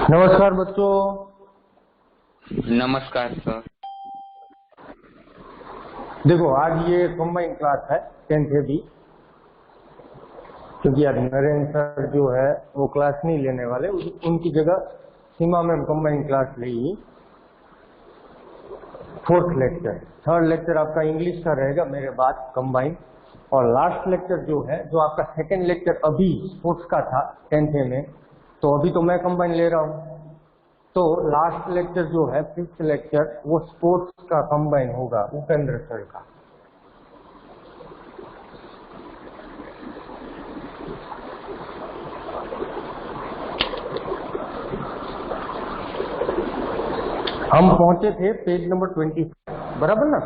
नमस्कार बच्चों। नमस्कार सर। देखो आज ये कंबाइन क्लास है 10th है भी, क्योंकि आज नरेंद्र सर जो है वो क्लास नहीं लेने वाले, उनकी जगह सीमा मैम कंबाइन क्लास लेगी। 4th लेक्चर, 3rd लेक्चर आपका इंग्लिश का रहेगा मेरे बाद कंबाइन, और लास्ट लेक्चर जो है, जो आपका 2nd लेक्चर अभी स्पोर्ट्स का था 10th में, तो अभी तो मैं कंबाइन ले रहा हूँ। तो लास्ट लेक्चर जो है 5th लेक्चर वो स्पोर्ट्स का कंबाइन होगा उपेंद्र सर का। हम पहुंचे थे पेज नंबर 20, बराबर ना?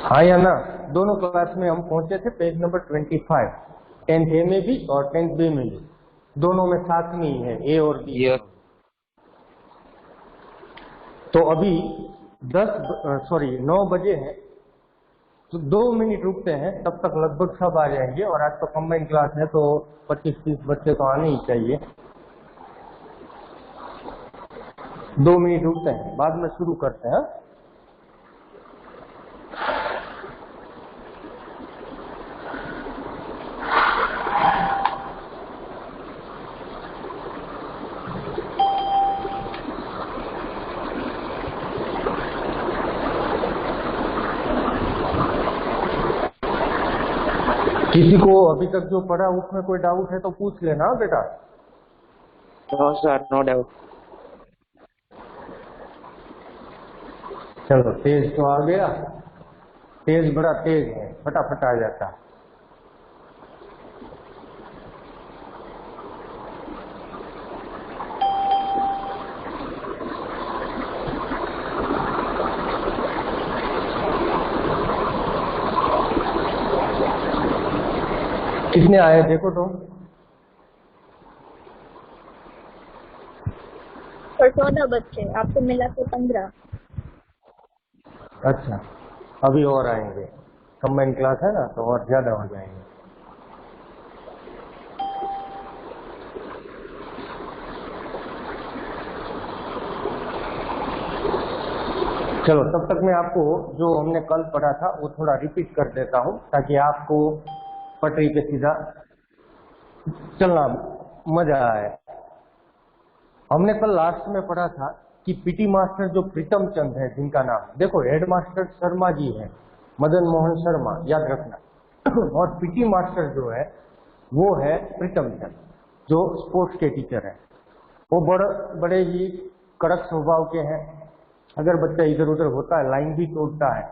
हाँ या ना? दोनों क्लास में हम पहुंचे थे पेज नंबर 25, 10th ए में भी और 10th बी में भी, दोनों में साथ में ही है ए और बी। तो अभी 9 बजे हैं, तो 2 मिनट रुकते हैं, तब तक लगभग सब आ जाएंगे। और आज तो कंबाइन क्लास है तो 25-30 बच्चे तो आने ही चाहिए। 2 मिनट रुकते हैं, बाद में शुरू करते हैं। किसी को अभी तक जो पढ़ा उसमें कोई डाउट है तो पूछ लेना बेटा। No sir, no doubt. चलो, तेज तो आ गया, तेज बड़ा तेज है, फटाफट आ जाता है। कितने आए देखो तो। और 14 बच्चे, आपको मिला के 15। अच्छा, अभी और आएंगे, कंबाइन क्लास है ना तो और ज्यादा हो जाएंगे। चलो, तब तक मैं आपको जो हमने कल पढ़ा था वो थोड़ा रिपीट कर देता हूँ, ताकि आपको पटरी पे सीधा चलना मजा आए। हमने कल लास्ट में पढ़ा था कि पीटी मास्टर जो प्रीतम चंद है, जिनका नाम, देखो हेड मास्टर शर्मा जी है, मदन मोहन शर्मा, याद रखना। और पीटी मास्टर जो है वो है प्रीतम चंद, जो स्पोर्ट्स के टीचर है। वो बड़े ही कड़क स्वभाव के हैं। अगर बच्चा इधर उधर होता है, लाइन भी तोड़ता है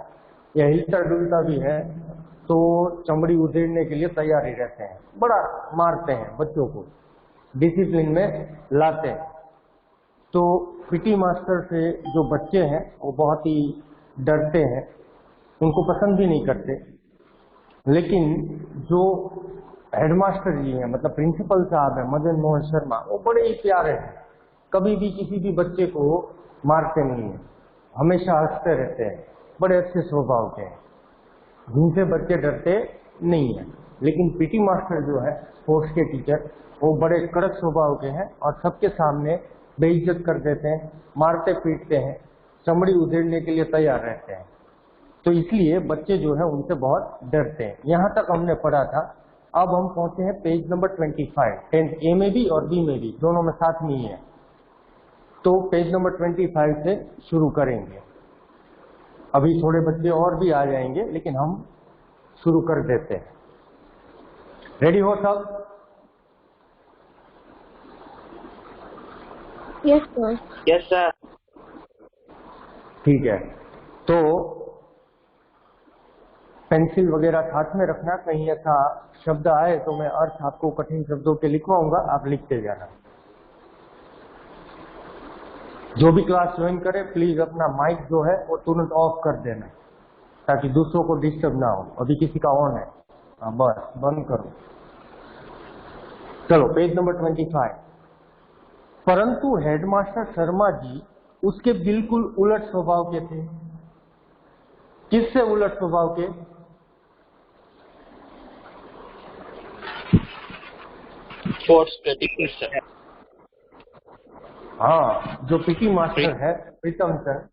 या हिलता डुलता भी है, तो चमड़ी उधेड़ने के लिए तैयार ही रहते हैं। बड़ा मारते हैं बच्चों को, डिसिप्लिन में लाते हैं। तो पीटी मास्टर से जो बच्चे हैं वो बहुत ही डरते हैं, उनको पसंद भी नहीं करते। लेकिन जो हेडमास्टर जी हैं, मतलब प्रिंसिपल साहब हैं मदन मोहन शर्मा, वो बड़े ही प्यारे हैं, कभी भी किसी भी बच्चे को मारते नहीं हैं, हमेशा हंसते रहते हैं, बड़े अच्छे स्वभाव के हैं, जिनसे बच्चे डरते नहीं हैं। लेकिन पीटी मास्टर जो है स्पोर्ट्स के टीचर, वो बड़े कड़क स्वभाव के हैं और सबके सामने बेइज्जत कर देते हैं, मारते पीटते हैं, चमड़ी उधेड़ने के लिए तैयार रहते हैं। तो इसलिए बच्चे जो है उनसे बहुत डरते हैं। यहाँ तक हमने पढ़ा था। अब हम पहुंचे हैं पेज नंबर 25, 10th ए में भी और बी में भी, दोनों में साथ में ही है। तो पेज नंबर 25 से शुरू करेंगे। अभी थोड़े बच्चे और भी आ जाएंगे, लेकिन हम शुरू कर देते हैं। रेडी हो सब? Yes sir. Yes sir. ठीक है, तो पेंसिल वगैरह साथ में रखना, कहीं ऐसा शब्द आए तो मैं अर्थ आपको कठिन शब्दों के लिखवाऊंगा, आप लिखते जाना। जो भी क्लास ज्वाइन करे प्लीज अपना माइक जो है वो तुरंत ऑफ कर देना, ताकि दूसरों को डिस्टर्ब ना हो। अभी किसी का ऑन है, बस बंद करो। चलो, पेज नंबर 25। परंतु हेडमास्टर शर्मा जी उसके बिल्कुल उलट स्वभाव के थे। किससे उलट स्वभाव के? Sports Pradeep sir. हाँ, जो पीटी मास्टर है प्रीतम चंद,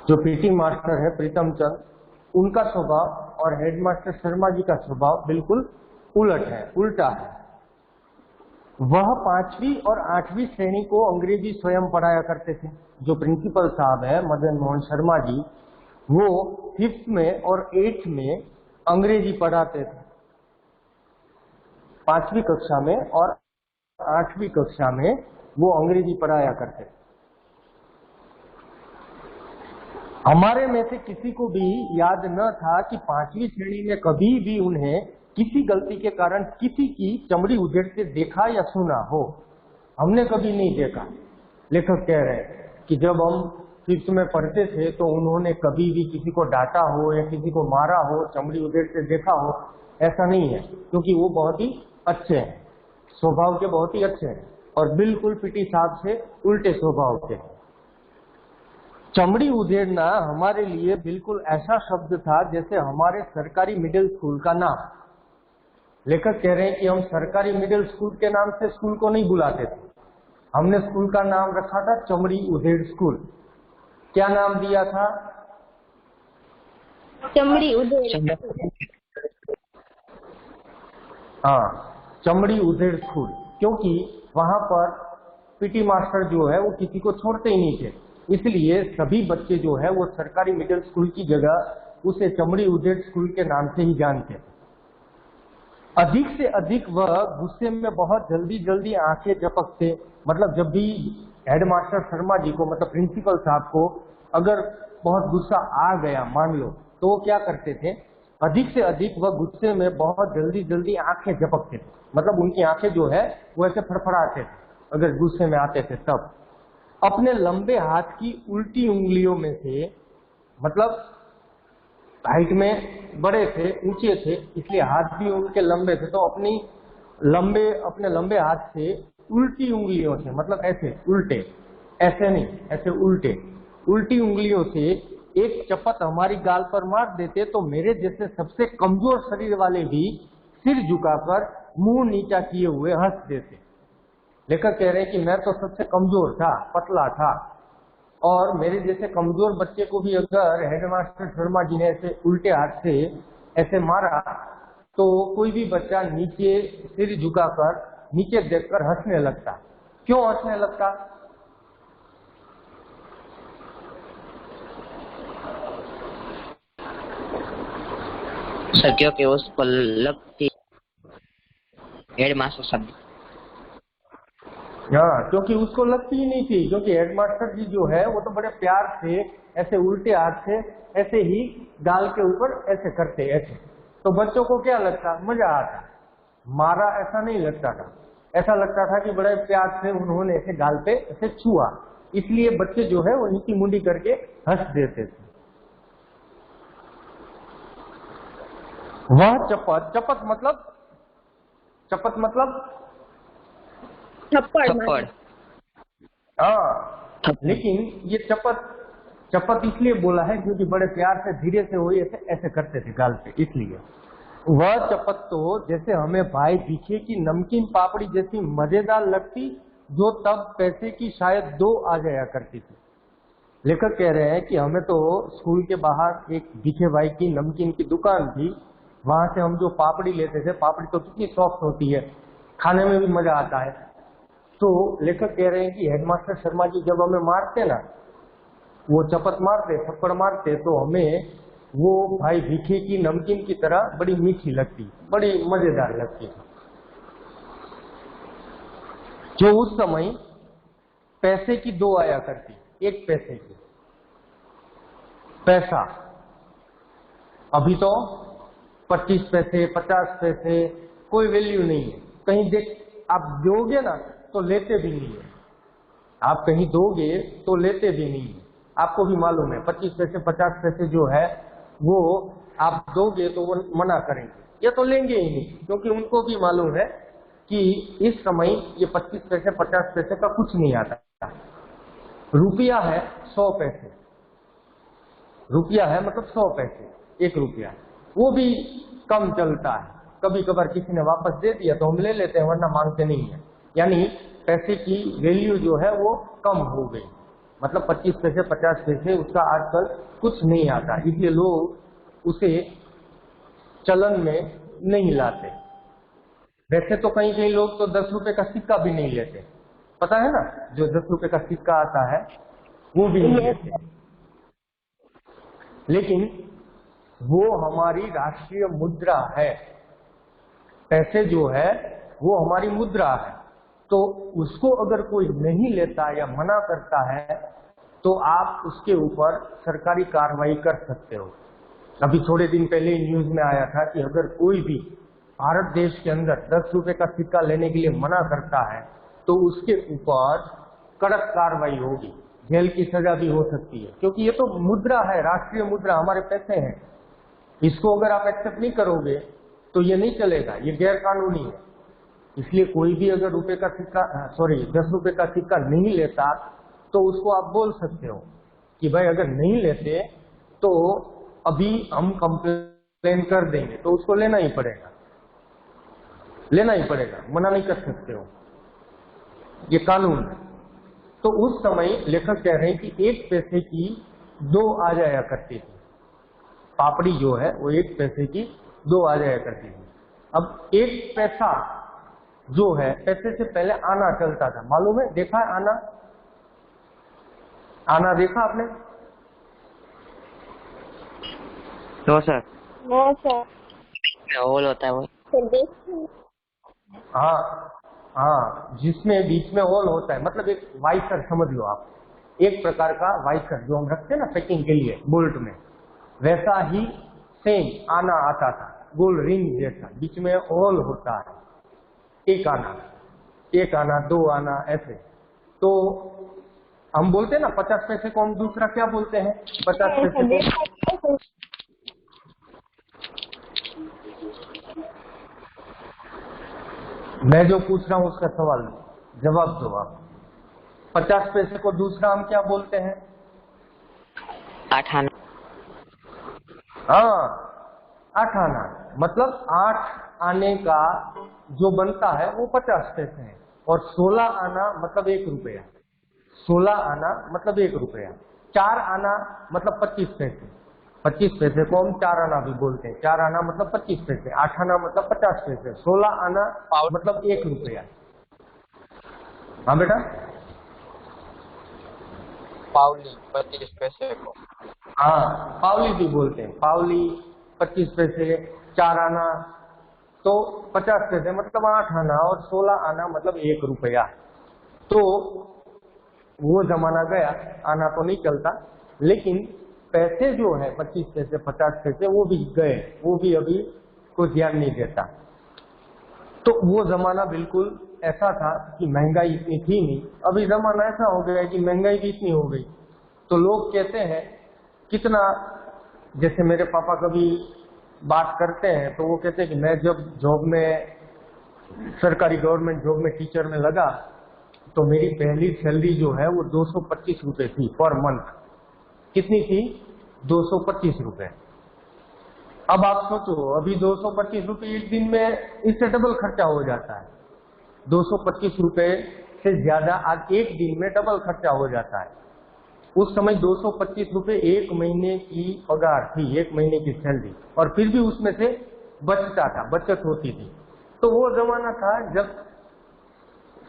जो पीटी मास्टर है प्रीतम चंद, उनका स्वभाव और हेडमास्टर शर्मा जी का स्वभाव बिल्कुल उलट है, उल्टा है। वह 5वीं और 8वीं श्रेणी को अंग्रेजी स्वयं पढ़ाया करते थे। जो प्रिंसिपल साहब है मदन मोहन शर्मा जी, वो 5th में और 8th में अंग्रेजी पढ़ाते थे। 5वीं कक्षा में और 8वीं कक्षा में वो अंग्रेजी पढ़ाया करते थे। हमारे में से किसी को भी याद न था कि 5वीं श्रेणी में कभी भी उन्हें किसी गलती के कारण किसी की चमड़ी उधेड़ते देखा या सुना हो। हमने कभी नहीं देखा। लेखक कह रहे हैं कि जब हम 5th में पढ़ते थे तो उन्होंने कभी भी किसी को डांटा हो या किसी को मारा हो, चमड़ी उधेड़ते देखा हो, ऐसा नहीं है, क्योंकि वो बहुत ही अच्छे हैं, स्वभाव के बहुत ही अच्छे हैं और बिल्कुल पीटी साहब से उल्टे स्वभाव के हैं। चमड़ी उधेड़ना हमारे लिए बिल्कुल ऐसा शब्द था जैसे हमारे सरकारी मिडिल स्कूल का नाम। लेखक कह रहे हैं कि हम सरकारी मिडिल स्कूल के नाम से स्कूल को नहीं बुलाते थे, हमने स्कूल का नाम रखा था चमड़ी उधेड़ स्कूल। क्या नाम दिया था? चमड़ी उधेड़। हाँ, चमड़ी उधेड़ स्कूल, क्योंकि वहां पर पीटी मास्टर जो है वो किसी को छोड़ते ही नहीं थे, इसलिए सभी बच्चे जो है वो सरकारी मिडिल स्कूल की जगह उसे चमड़ी उधेड़ स्कूल के नाम से ही जानते थे। अधिक से अधिक वह गुस्से में बहुत जल्दी जल्दी आंखें झपकते। मतलब जब भी हेडमास्टर शर्मा जी को, मतलब प्रिंसिपल साहब को अगर बहुत गुस्सा आ गया मान लो, तो वो क्या करते थे, अधिक से अधिक वह गुस्से में बहुत जल्दी जल्दी आंखें झपकते थे। मतलब उनकी आंखें जो है वो ऐसे फड़फड़ाते थे अगर गुस्से में आते थे तब। अपने लंबे हाथ की उल्टी उंगलियों में से, मतलब हाइट में बड़े थे, ऊंचे थे, इसलिए हाथ भी उनके लंबे थे, तो अपने लंबे हाथ से उल्टी उंगलियों से, मतलब ऐसे उल्टे, ऐसे नहीं, ऐसे उल्टे, उल्टी उंगलियों से एक चपत हमारी गाल पर मार देते तो मेरे जैसे सबसे कमजोर शरीर वाले भी सिर झुकाकर मुंह नीचा किए हुए हंस देते। लेखक कह रहे हैं कि मैं तो सबसे कमजोर था, पतला था, और मेरे जैसे कमजोर बच्चे को भी अगर हेडमास्टर शर्मा जी ने ऐसे उल्टे हाथ से ऐसे मारा तो कोई भी बच्चा नीचे सिर झुकाकर नीचे देखकर हंसने लगता। क्यों हंसने लगता? सर क्योंकि उसको लगती हेडमास्टर शब्द। हाँ, क्योंकि उसको लगती ही नहीं थी, क्योंकि हेडमास्टर जी जो है वो तो बड़े प्यार से ऐसे उल्टे हाथ से ऐसे ही गाल के ऊपर ऐसे करते ऐसे, तो बच्चों को क्या लगता, मजा आता। मारा ऐसा नहीं लगता था, ऐसा लगता था कि बड़े प्यार से उन्होंने ऐसे गाल पे ऐसे छुआ, इसलिए बच्चे जो है वो नीची मुंडी करके हंस देते थे। वह चपत, चपत मतलब थप्पड़। हाँ, लेकिन ये चपत इसलिए बोला है क्योंकि बड़े प्यार से धीरे से वो ऐसे करते थे गाल पे, इसलिए। वह चपत तो जैसे हमें भाई भीखे की नमकीन पापड़ी जैसी मजेदार लगती, जो तब पैसे की शायद 2 आ जाया करती थी। लेखक कह रहे हैं कि हमें तो स्कूल के बाहर एक भीखे भाई की नमकीन की दुकान थी, वहां से हम जो पापड़ी लेते थे, पापड़ी तो कितनी सॉफ्ट होती है, खाने में भी मजा आता है। तो लेखक कह रहे हैं कि हेडमास्टर शर्मा जी जब हमें मारते ना, वो चपत मारते, थप्पड़ मारते, तो हमें वो भाई भीखे की नमकीन की तरह बड़ी मीठी लगती, बड़ी मजेदार लगती थी। जो उस समय पैसे की 2 आया करती, 1 पैसे की पैसा। अभी तो 25 पैसे 50 पैसे कोई वैल्यू नहीं है। कहीं देख आप दोगे ना तो लेते भी नहीं है, आप कहीं दोगे तो लेते भी नहीं है। आपको भी मालूम है 25 पैसे 50 पैसे जो है वो आप दोगे तो वो मना करेंगे, ये तो लेंगे ही नहीं, क्योंकि उनको भी मालूम है कि इस समय ये 25 पैसे 50 पैसे का कुछ नहीं आता। रुपया है 100 पैसे, रुपया है मतलब 100 पैसे, 1 रुपया, वो भी कम चलता है। कभी कभार किसी ने वापस दे दिया तो हम ले लेते हैं, वरना मांगते नहीं है। यानी पैसे की वैल्यू जो है वो कम हो गई, मतलब 25 पैसे 50 पैसे उसका आजकल कुछ नहीं आता, इसलिए लोग उसे चलन में नहीं लाते। वैसे तो कहीं कहीं लोग तो 10 रुपए का सिक्का भी नहीं लेते, पता है ना, जो 10 रुपए का सिक्का आता है वो भी नहीं लेते। लेकिन वो हमारी राष्ट्रीय मुद्रा है, पैसे जो है वो हमारी मुद्रा है, तो उसको अगर कोई नहीं लेता या मना करता है तो आप उसके ऊपर सरकारी कार्रवाई कर सकते हो। अभी थोड़े दिन पहले न्यूज में आया था कि अगर कोई भी भारत देश के अंदर 10 रुपए का सिक्का लेने के लिए मना करता है तो उसके ऊपर कड़क कार्रवाई होगी, जेल की सजा भी हो सकती है, क्योंकि ये तो मुद्रा है, राष्ट्रीय मुद्रा, हमारे पैसे हैं। इसको अगर आप एक्सेप्ट नहीं करोगे तो ये नहीं चलेगा, ये गैर कानूनी है। इसलिए कोई भी अगर 10 रुपए का सिक्का नहीं लेता तो उसको आप बोल सकते हो कि भाई अगर नहीं लेते तो अभी हम कंप्लेन कर देंगे, तो उसको लेना ही पड़ेगा, मना नहीं कर सकते हो, ये कानून है। तो उस समय लेखक कह रहे हैं कि 1 पैसे की 2 आ जाया करती थी, पापड़ी जो है वो 1 पैसे की 2 आ जाया करती थी। अब 1 पैसा जो है, पैसे से पहले आना चलता था, मालूम है, देखा है आना? आना देखा आपने? नो सर, वो सर होल होता है वो। हाँ, जिसमें बीच में होल होता है, मतलब एक वाइसर समझ लो आप, एक प्रकार का वाइसर जो हम रखते हैं ना पैकिंग के लिए बोल्ट में, वैसा ही सेम आना आता था, गोल रिंग जैसा, बीच में होल होता है। एक आना 2 आना ऐसे। तो हम बोलते हैं ना 50 पैसे को हम दूसरा क्या बोलते हैं? 50 पैसे को मैं जो पूछ रहा हूं उसका सवाल जवाब दो आप। 50 पैसे को दूसरा हम क्या बोलते हैं? 8 आना। हाँ, 8 आना, मतलब 8 आने का जो बनता है वो 50 पैसे है, और 16 आना मतलब 1 रुपया, 16 आना मतलब 1 रुपया, 4 आना मतलब 25 पैसे, 25 पैसे को हम 4 आना भी बोलते हैं, 4 आना मतलब 25 पैसे, 8 आना मतलब 50 पैसे, 16 आना मतलब 1 रुपया। हाँ बेटा, पावली 25 पैसे को, हाँ पावली भी बोलते हैं, पावली 25 पैसे, 4 आना तो 50 पैसे मतलब 8 आना, और 16 आना मतलब 1 रुपया। तो वो जमाना गया, आना तो नहीं चलता, लेकिन पैसे जो है 25 पैसे 50 पैसे वो भी गए, वो भी अभी कोई ध्यान नहीं देता। तो वो जमाना बिल्कुल ऐसा था कि महंगाई इतनी थी नहीं, अभी जमाना ऐसा हो गया कि महंगाई भी इतनी हो गई। तो लोग कहते हैं कितना, जैसे मेरे पापा कभी बात करते हैं तो वो कहते हैं कि मैं जब जॉब में, सरकारी गवर्नमेंट जॉब में टीचर में लगा तो मेरी पहली सैलरी जो है वो 225 रुपए थी पर मंथ। कितनी थी? 225 रुपए। अब आप सोचो, अभी 225 रुपए एक दिन में इससे डबल खर्चा हो जाता है, 225 रुपए से ज्यादा आज एक दिन में डबल खर्चा हो जाता है। उस समय 225 रुपए 1 महीने की पगार थी, 1 महीने की सैलरी, और फिर भी उसमें से बचता था, बचत होती थी। तो वो जमाना था जब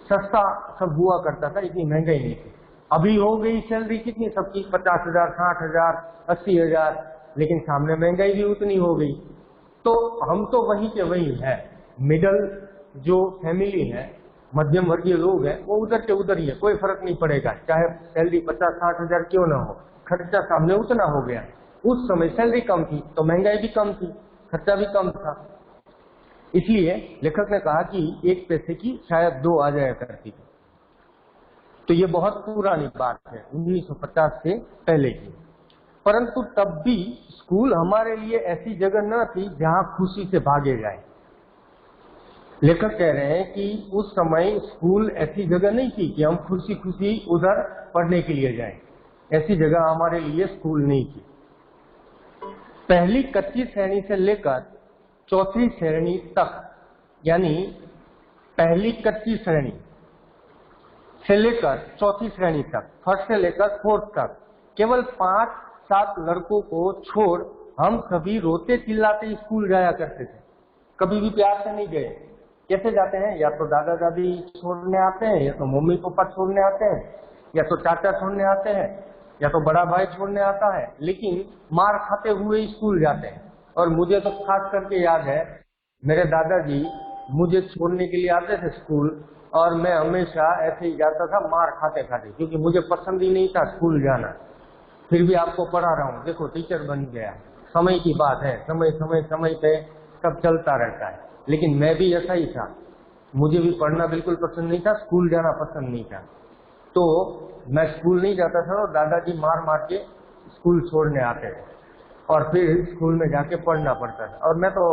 सस्ता सब हुआ करता था, इतनी महंगाई नहीं थी। अभी हो गई सैलरी कितनी सबकी, 50,000, 60,000, 80,000, लेकिन सामने महंगाई भी उतनी हो गई। तो हम तो वहीं के वहीं है, मिडल जो फैमिली है, मध्यम वर्गीय लोग हैं, वो उधर के उधर ही है, कोई फर्क नहीं पड़ेगा, चाहे सैलरी 50-60,000 क्यों ना हो, खर्चा सामने उतना हो गया। उस समय सैलरी कम थी तो महंगाई भी कम थी, खर्चा भी कम था, इसलिए लेखक ने कहा कि 1 पैसे की शायद 2 आ जाया करती थी। तो ये बहुत पुरानी बात है, 1950 से पहले की। परंतु तब भी स्कूल हमारे लिए ऐसी जगह न थी जहां खुशी से भागे जाए। लेखक कह रहे हैं कि उस समय स्कूल ऐसी जगह नहीं थी कि हम खुशी खुशी उधर पढ़ने के लिए जाएं, ऐसी जगह हमारे लिए स्कूल नहीं थी। पहली कच्ची श्रेणी से लेकर चौथी श्रेणी तक, यानी पहली कच्ची श्रेणी से लेकर चौथी श्रेणी तक, फर्स्ट से लेकर फोर्थ तक, केवल 5-7 लड़कों को छोड़ हम सभी रोते चिल्लाते स्कूल जाया करते थे। कभी भी प्यार से नहीं गए। कैसे जाते हैं? या तो दादा दादी छोड़ने आते हैं, या तो मम्मी पापा छोड़ने आते हैं, या तो चाचा छोड़ने आते हैं, या तो बड़ा भाई छोड़ने आता है, लेकिन मार खाते हुए स्कूल जाते हैं। और मुझे तो खास करके याद है, मेरे दादाजी मुझे छोड़ने के लिए आते थे स्कूल, और मैं हमेशा ऐसे ही जाता था मार खाते खाते, क्योंकि मुझे पसंद ही नहीं था स्कूल जाना। फिर भी आपको पढ़ा रहा हूँ, देखो टीचर बन गया। समय की बात है, समय पे सब चलता रहता है। लेकिन मैं भी ऐसा ही था, मुझे भी पढ़ना बिल्कुल पसंद नहीं था, स्कूल जाना पसंद नहीं था। तो मैं स्कूल नहीं जाता था और दादाजी मार मार के स्कूल छोड़ने आते थे, और फिर स्कूल में जाके पढ़ना पड़ता था। और मैं तो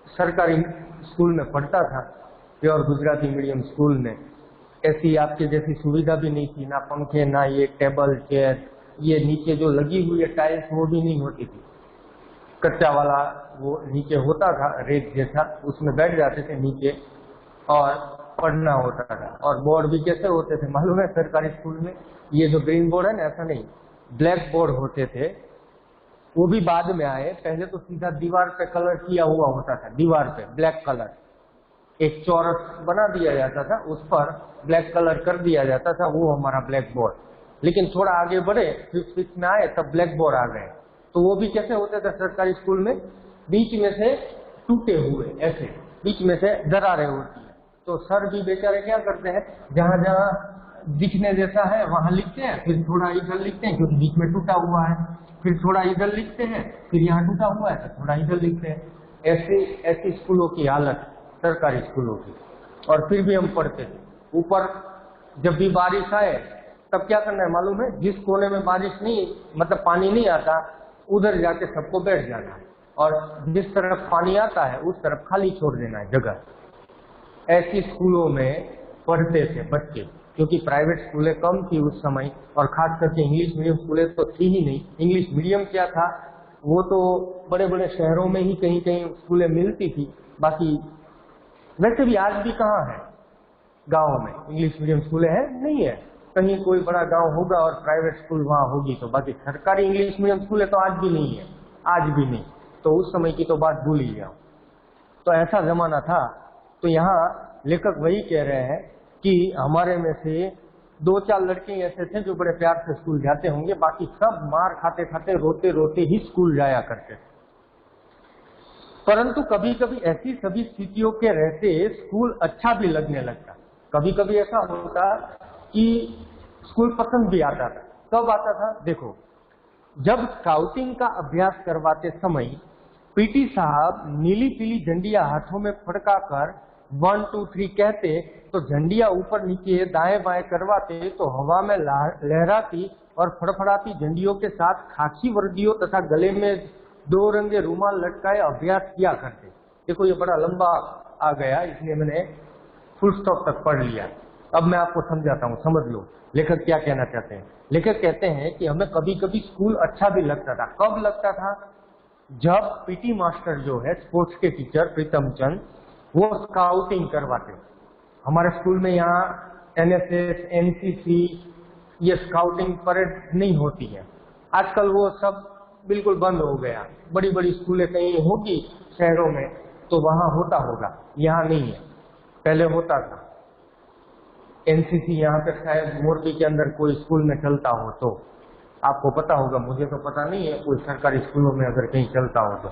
सरकारी स्कूल में पढ़ता था, प्योर गुजराती मीडियम स्कूल में। ऐसी आपके जैसी सुविधा भी नहीं थी, ना पंखे, ना ये टेबल चेयर, ये नीचे जो लगी हुई है टाइल्स वो भी नहीं होती थी। कच्चा वाला वो नीचे होता था, रेत जैसा, उसमें बैठ जाते थे नीचे और पढ़ना होता था। और बोर्ड भी कैसे होते थे मालूम है सरकारी स्कूल में? ये जो ग्रीन बोर्ड है ना, ऐसा नहीं, ब्लैक बोर्ड होते थे। वो भी बाद में आए, पहले तो सीधा दीवार पे कलर किया हुआ होता था, दीवार पे ब्लैक कलर, एक चौरस बना दिया जाता था, उस पर ब्लैक कलर कर दिया जाता था, वो हमारा ब्लैक बोर्ड। लेकिन थोड़ा आगे बढ़े, 5th में आए, तब ब्लैक बोर्ड आ गए। तो वो भी कैसे होते थे सरकारी स्कूल में? बीच में से टूटे हुए, ऐसे बीच में से दरारें होती है। तो सर भी बेचारे क्या करते हैं, जहां जहां दिखने जैसा है वहां लिखते हैं, फिर थोड़ा इधर लिखते हैं क्योंकि बीच में टूटा हुआ है, फिर थोड़ा इधर लिखते हैं, फिर यहाँ टूटा हुआ है तो थोड़ा इधर लिखते हैं। ऐसी स्कूलों की हालत सरकारी स्कूलों की। और फिर भी हम पढ़ते थे। ऊपर जब भी बारिश आए तब क्या करना है मालूम है? जिस कोने में बारिश नहीं, मतलब पानी नहीं आता, उधर जाके सबको बैठ जाना है, और जिस तरफ पानी आता है उस तरफ खाली छोड़ देना है जगह। ऐसी स्कूलों में पढ़ते थे बच्चे, क्योंकि प्राइवेट स्कूलें कम थी उस समय, और खास करके इंग्लिश मीडियम स्कूलें तो थी ही नहीं। इंग्लिश मीडियम क्या था, वो तो बड़े बड़े शहरों में ही कहीं कहीं स्कूलें मिलती थी। बाकी वैसे भी आज भी कहाँ है गाँव में इंग्लिश मीडियम स्कूलें हैं? नहीं है। कहीं कोई बड़ा गांव होगा और प्राइवेट स्कूल वहां होगी, तो बाकी सरकारी इंग्लिश मीडियम स्कूलें तो आज भी नहीं है, आज भी नहीं। तो उस समय की तो बात भूल ही जाओ। तो ऐसा जमाना था। तो यहाँ लेखक वही कह रहे हैं कि हमारे में से 2-4 लड़के ऐसे थे जो बड़े प्यार से स्कूल जाते होंगे, बाकी सब मार खाते खाते रोते रोते ही स्कूल जाया करते थे। परंतु कभी कभी ऐसी सभी स्थितियों के रहते स्कूल अच्छा भी लगने लगता। कभी कभी ऐसा होता कि स्कूल पसंद भी आता था। कब आता था? देखो, जब स्काउटिंग का अभ्यास करवाते समय पीटी साहब नीली पीली झंडियां हाथों में फड़काकर 1 2 3 कहते, तो झंडियां ऊपर नीचे दाएं बाएं करवाते, तो हवा में लहराती और फड़फड़ाती झंडियों के साथ खाकी वर्दियों तथा गले में 2 रंगे रूमाल लटकाए अभ्यास किया करते। देखो ये बड़ा लंबा आ गया, इसलिए मैंने फुल स्टॉप तक पढ़ लिया। अब मैं आपको समझाता हूँ, समझ लो लेखक क्या कहना चाहते हैं। लेखक कहते हैं कि हमें कभी कभी स्कूल अच्छा भी लगता था। कब लगता था? जब पीटी मास्टर जो है, स्पोर्ट्स के टीचर प्रीतम चंद, वो स्काउटिंग करवाते। हमारे स्कूल में यहाँ एनएसएस, एनसीसी, ये स्काउटिंग परेड नहीं होती है आजकल, वो सब बिल्कुल बंद हो गया। बड़ी बड़ी स्कूलें कहीं होगी शहरों में तो वहां होता होगा, यहाँ नहीं है, पहले होता था। एनसीसी यहाँ पे शायद मोरबी के अंदर कोई स्कूल में चलता हो तो आपको पता होगा, मुझे तो पता नहीं है कोई सरकारी स्कूलों में अगर कहीं चलता हो तो,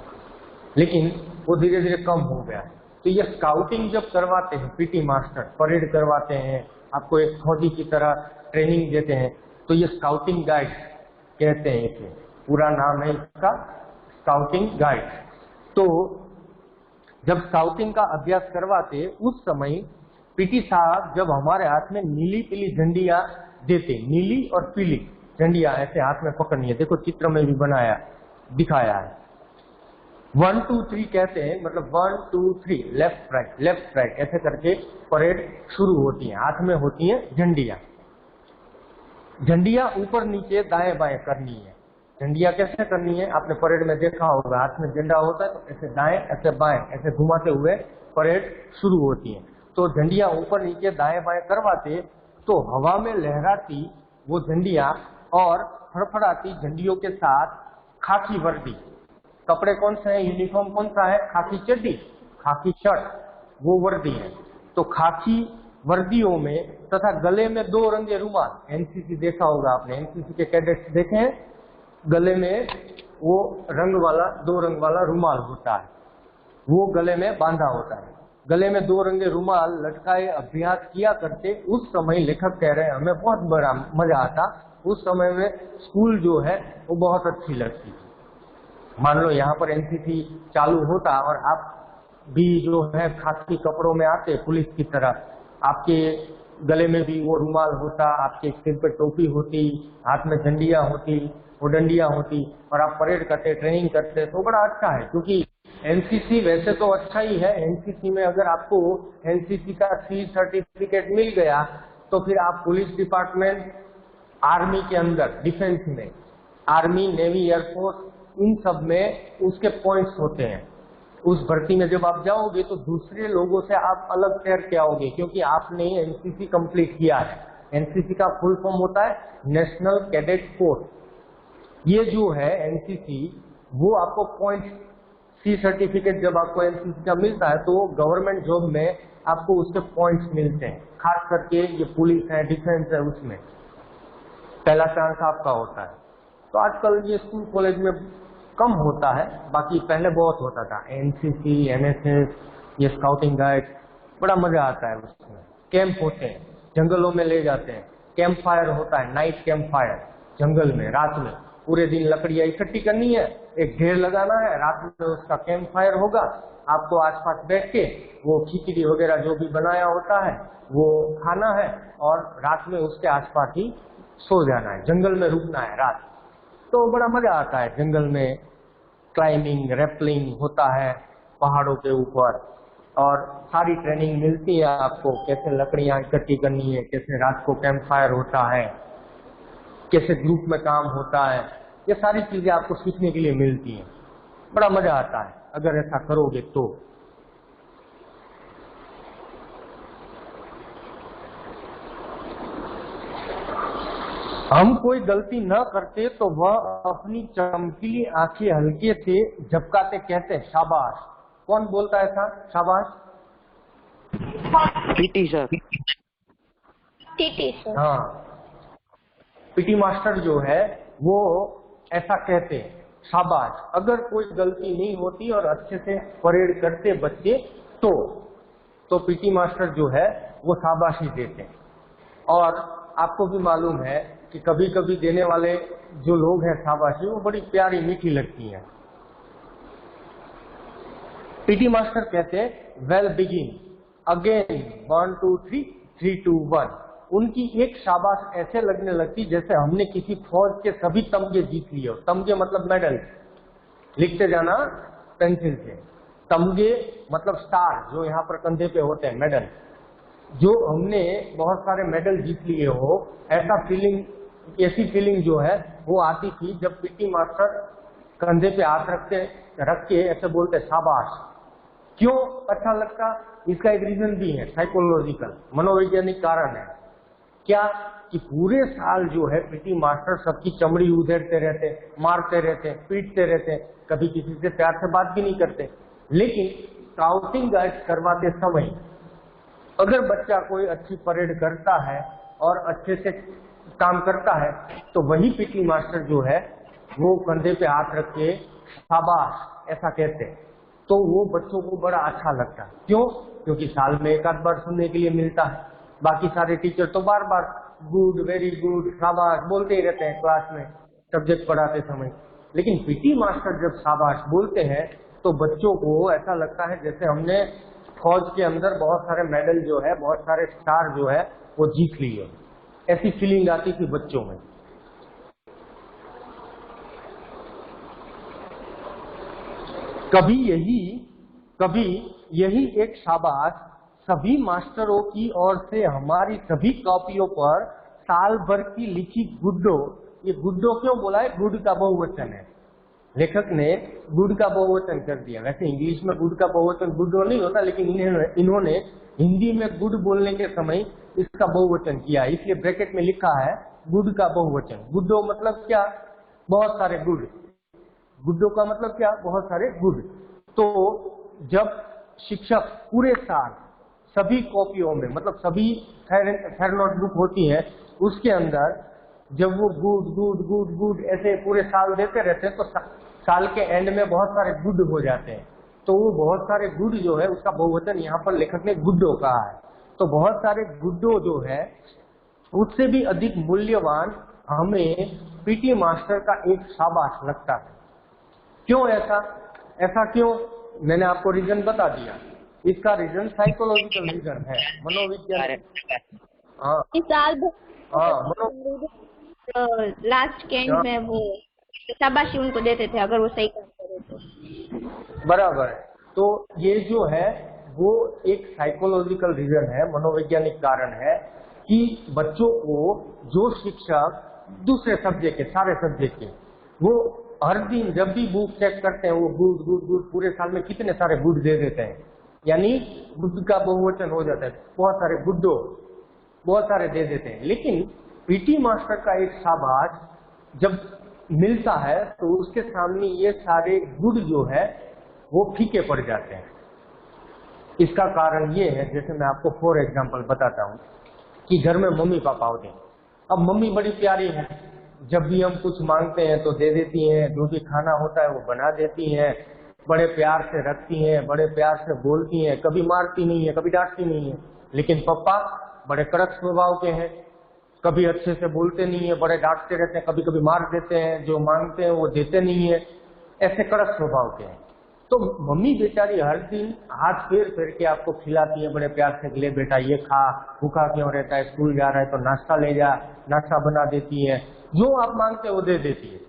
लेकिन वो धीरे धीरे कम हो गया। तो ये स्काउटिंग जब करवाते हैं पीटी मास्टर, परेड करवाते हैं, आपको एक फौजी की तरह ट्रेनिंग देते हैं, तो ये स्काउटिंग गाइड कहते हैं। इसे पूरा नाम है इसका स्काउटिंग गाइड। तो जब स्काउटिंग का अभ्यास करवाते उस समय पीटी साहब जब हमारे हाथ में नीली पीली झंडियां देते, नीली और पीली झंडियां ऐसे हाथ में पकड़नी है, देखो चित्र में भी बनाया दिखाया है। 1 2 3 कहते हैं, मतलब 1 2 3 लेफ्ट राइट ऐसे करके परेड शुरू होती है। हाथ में होती है झंडियां, झंडियां ऊपर नीचे दाएं बाएं करनी है, झंडिया कैसे करनी है आपने परेड में देखा होगा, हाथ में झंडा होता है तो ऐसे दाएं ऐसे बाएं ऐसे घुमाते हुए परेड शुरू होती है। तो झंडिया ऊपर नीचे दाएं बाएं करवाते तो हवा में लहराती वो झंडिया और फड़फड़ाती झंडियों के साथ खाकी वर्दी, कपड़े कौन से हैं, यूनिफॉर्म कौन सा है, खाकी चड्डी खाकी शर्ट, वो वर्दी है। तो खाकी वर्दियों में तथा गले में 2 रंगे रुमाल, एनसीसी देखा होगा आपने, एनसीसी के कैडेट्स देखे हैं, गले में वो रंग वाला 2 रंग वाला रुमाल होता है, वो गले में बांधा होता है। गले में 2 रंगे रुमाल लटकाए अभ्यास किया करते। उस समय लेखक कह रहे हैं हमें बहुत बड़ा मजा आता, उस समय में स्कूल जो है वो बहुत अच्छी लगती थी। मान लो यहाँ पर एनसीसी चालू होता और आप भी जो है खाकी कपड़ों में आते पुलिस की तरह, आपके गले में भी वो रुमाल होता, आपके सिर पे टोपी होती, हाथ में झंडियां होती, वो डंडियां होती और आप परेड करते ट्रेनिंग करते तो बड़ा अच्छा है। क्योंकि एनसीसी वैसे तो अच्छा ही है, एनसीसी में अगर आपको एनसीसी का C सर्टिफिकेट मिल गया तो फिर आप पुलिस डिपार्टमेंट, आर्मी के अंदर, डिफेंस में, आर्मी, नेवी, एयरफोर्स, इन सब में उसके पॉइंट्स होते हैं। उस भर्ती में जब आप जाओगे तो दूसरे लोगों से आप अलग तैर के आओगे क्योंकि आपने एनसीसी कंप्लीट किया है। एनसीसी का फुल फॉर्म होता है नेशनल कैडेट कोर। ये जो है एनसीसी वो आपको पॉइंट C सर्टिफिकेट जब आपको एनसीसी का मिलता है तो गवर्नमेंट जॉब में आपको उसके पॉइंट्स मिलते हैं, खास करके ये पुलिस है, डिफेंस है, उसमें पहला चांस आपका होता है। तो आजकल ये स्कूल कॉलेज में कम होता है, बाकी पहले बहुत होता था। एनसीसी, एनएसएस, ये स्काउटिंग गाइड, बड़ा मजा आता है उसमें। कैंप होते हैं, जंगलों में ले जाते हैं, कैंप फायर होता है, नाइट कैंप फायर, जंगल में रात में पूरे दिन लकड़ियां इकट्ठी करनी है, एक ढेर लगाना है, रात में उसका कैंप फायर होगा, आपको आसपास बैठ के वो खिचड़ी वगैरह जो भी बनाया होता है वो खाना है और रात में उसके आसपास ही सो जाना है, जंगल में रुकना है रात। तो बड़ा मजा आता है जंगल में, क्लाइंबिंग, रैपलिंग होता है पहाड़ों के ऊपर और सारी ट्रेनिंग मिलती है आपको, कैसे लकड़ियां इकट्ठी करनी है, कैसे रात को कैंप फायर होता है, कैसे ग्रुप में काम होता है, ये सारी चीजें आपको सीखने के लिए मिलती हैं। बड़ा मजा आता है अगर ऐसा करोगे तो। हम कोई गलती न करते तो वह अपनी चमकीली आंखें हल्के से झपकाते कहते शाबाश। कौन बोलता है ऐसा शाबाश? PT sir. TT sir. हाँ, पीटी मास्टर जो है वो ऐसा कहते हैं शाबाश। अगर कोई गलती नहीं होती और अच्छे से परेड करते बच्चे तो पीटी मास्टर जो है वो शाबाशी देते हैं। और आपको भी मालूम है कि कभी कभी देने वाले जो लोग हैं शाबाशी, वो बड़ी प्यारी मीठी लगती हैं। पीटी मास्टर कहते हैं वेल बिगिन अगेन 1 2 3 3 2 1। उनकी एक शाबाश ऐसे लगने लगती जैसे हमने किसी फौज के सभी तमगे जीत लिए हो। तमगे मतलब मेडल, लिखते जाना पेंसिल से। तमगे मतलब स्टार जो यहाँ पर कंधे पे होते हैं, मेडल, जो हमने बहुत सारे मेडल जीत लिए हो, ऐसी फीलिंग जो है वो आती थी जब पीटी मास्टर कंधे पे हाथ रख के ऐसे बोलते शाबाश। क्यों अच्छा लगता? इसका एक रीजन भी है, साइकोलॉजिकल, मनोवैज्ञानिक कारण है। क्या कि पूरे साल जो है पीटी मास्टर सबकी चमड़ी उधेड़ते रहते, मारते रहते, पीटते रहते, कभी किसी से प्यार से बात भी नहीं करते। लेकिन स्काउटिंग गाइड करवाते समय अगर बच्चा कोई अच्छी परेड करता है और अच्छे से काम करता है तो वही पीटी मास्टर जो है वो कंधे पे हाथ रख के शाबाश ऐसा कहते हैं, तो वो बच्चों को बड़ा अच्छा लगता है। क्यों? क्योंकि साल में एक आध बार सुनने के लिए मिलता है। बाकी सारे टीचर तो बार बार गुड, वेरी गुड, शाबाश बोलते ही रहते हैं क्लास में सब्जेक्ट पढ़ाते समय। लेकिन पीटी मास्टर जब शाबाश बोलते हैं तो बच्चों को ऐसा लगता है जैसे हमने फौज के अंदर बहुत सारे मेडल जो है, बहुत सारे स्टार जो है वो जीत लिए, ऐसी फीलिंग आती थी बच्चों में। कभी यही एक शाबाश सभी मास्टरों की ओर से हमारी सभी कॉपियों पर साल भर की लिखी गुड्डो ये गुड्डो क्यों बोला है? गुड का बहुवचन है, लेखक ने गुड का बहुवचन कर दिया। वैसे इंग्लिश में गुड का बहुवचन गुड्डो नहीं होता, लेकिन इन्होंने हिंदी में गुड बोलने के समय इसका बहुवचन किया, इसलिए ब्रैकेट में लिखा है गुड का बहुवचन। गुड्डो मतलब क्या? बहुत सारे गुड। गुड्डो का मतलब क्या? बहुत सारे गुड। तो जब शिक्षक पूरे साल सभी कॉपियों में, मतलब सभी फेयर नोटबुक होती है उसके अंदर, जब वो गुड गुड गुड गुड ऐसे पूरे साल देते रहते हैं तो साल के एंड में बहुत सारे गुड हो जाते हैं। तो वो बहुत सारे गुड जो है उसका बहुवचन यहाँ पर लेखक ने गुड्डो कहा है। तो बहुत सारे गुड्डो जो है उससे भी अधिक मूल्यवान हमें पीटी मास्टर का एक शाबाश लगता है। क्यों ऐसा क्यों? मैंने आपको रीजन बता दिया। इसका रीजन साइकोलॉजिकल रीजन है, मनोविज्ञान। हाँ इस साल लास्ट के एंड में वो शाबाशी उनको देते थे अगर वो सही काम करे तो। बराबर है। तो ये जो है वो एक साइकोलॉजिकल रीजन है, मनोवैज्ञानिक कारण है कि बच्चों को जो शिक्षक दूसरे सब्जेक्ट के, सारे सब्जेक्ट के, वो हर दिन जब भी बुक चेक करते हैं वो गुड गुड गुड, पूरे साल में कितने सारे गुड दे देते हैं, यानी गुड का बहुवचन हो जाता है, बहुत सारे गुड्डो बहुत सारे दे देते हैं। लेकिन पीटी मास्टर का एक शाबाश जब मिलता है तो उसके सामने ये सारे गुड जो है वो फीके पड़ जाते हैं। इसका कारण ये है, जैसे मैं आपको फॉर एग्जांपल बताता हूँ कि घर में मम्मी पापा होते हैं। अब मम्मी बड़ी प्यारी है, जब भी हम कुछ मांगते हैं तो दे देती हैं, जो भी खाना होता है वो बना देती हैं, बड़े प्यार से रखती हैं, बड़े प्यार से बोलती हैं, कभी मारती नहीं है, कभी डांटती नहीं है। लेकिन पापा बड़े कड़क स्वभाव के हैं, कभी अच्छे से बोलते नहीं है, बड़े डांटते रहते हैं, कभी कभी मार देते हैं, जो मांगते हैं वो देते नहीं है, ऐसे कड़क स्वभाव के हैं। तो मम्मी बेचारी हर दिन हाथ फेर फेर के आपको खिलाती है बड़े प्यार से, ले बेटा ये खा, भूखा क्यों रहता है, स्कूल जा रहा है तो नाश्ता ले जा, नाश्ता बना देती है, जो आप मांगते हैं वो दे देती है,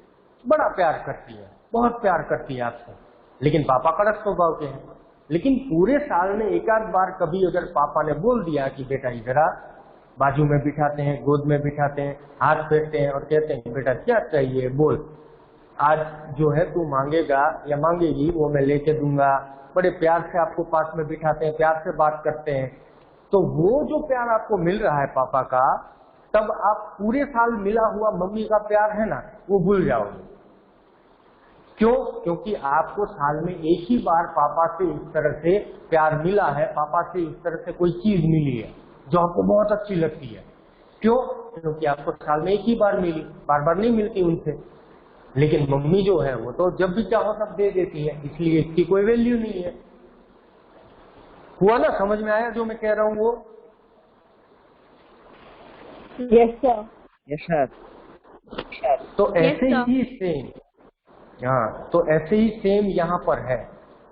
बड़ा प्यार करती है, बहुत प्यार करती है आपसे। लेकिन पापा कड़क स्वभाव के हैं। लेकिन पूरे साल में एक आध बार कभी अगर पापा ने बोल दिया कि बेटा इधर आ, बाजू में बिठाते हैं, गोद में बिठाते हैं, हाथ फेरते हैं और कहते हैं बेटा क्या चाहिए बोल, आज जो है तू मांगेगा या मांगेगी वो मैं लेके दूंगा, बड़े प्यार से आपको पास में बिठाते हैं, प्यार से बात करते हैं, तो वो जो प्यार आपको मिल रहा है पापा का, तब आप पूरे साल मिला हुआ मम्मी का प्यार है ना वो भूल जाओगे। क्यों? क्योंकि आपको साल में एक ही बार पापा से इस तरह से प्यार मिला है, पापा से इस तरह से कोई चीज मिली है जो आपको बहुत अच्छी लगती है। क्यों? क्योंकि आपको साल में एक ही बार मिली, बार बार नहीं मिलती उनसे। लेकिन मम्मी जो है वो तो जब भी चाहो तब दे देती है, इसलिए इसकी कोई वैल्यू नहीं है। हुआ ना? समझ में आया जो मैं कह रहा हूँ वो? Yes sir. Yes sir. तो ऐसे ही सेम, हाँ, तो ऐसे ही सेम यहाँ पर है।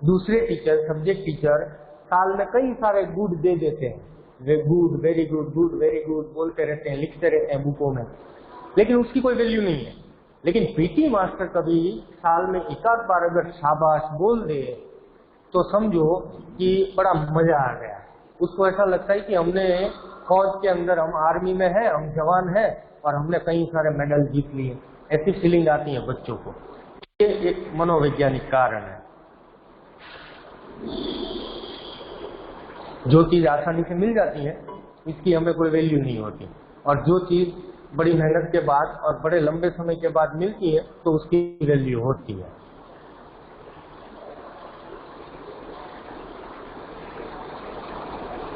दूसरे टीचर, सब्जेक्ट टीचर साल में कई सारे गुड दे देते हैं, वे good very good good very good बोलते रहते हैं, लिखते रहते हैं बुकों में, लेकिन उसकी कोई वैल्यू नहीं है। लेकिन पीटी मास्टर कभी साल में एक आध बार अगर शाबाश बोल दे तो समझो कि बड़ा मजा आ गया। उसको ऐसा लगता है कि हमने फौज के अंदर, हम आर्मी में हैं, हम जवान हैं और हमने कई सारे मेडल जीत लिए, ऐसी फीलिंग आती है बच्चों को। ये एक मनोवैज्ञानिक कारण है। जो चीज आसानी से मिल जाती है इसकी हमें कोई वैल्यू नहीं होती, और जो चीज बड़ी मेहनत के बाद और बड़े लंबे समय के बाद मिलती है तो उसकी वैल्यू होती है।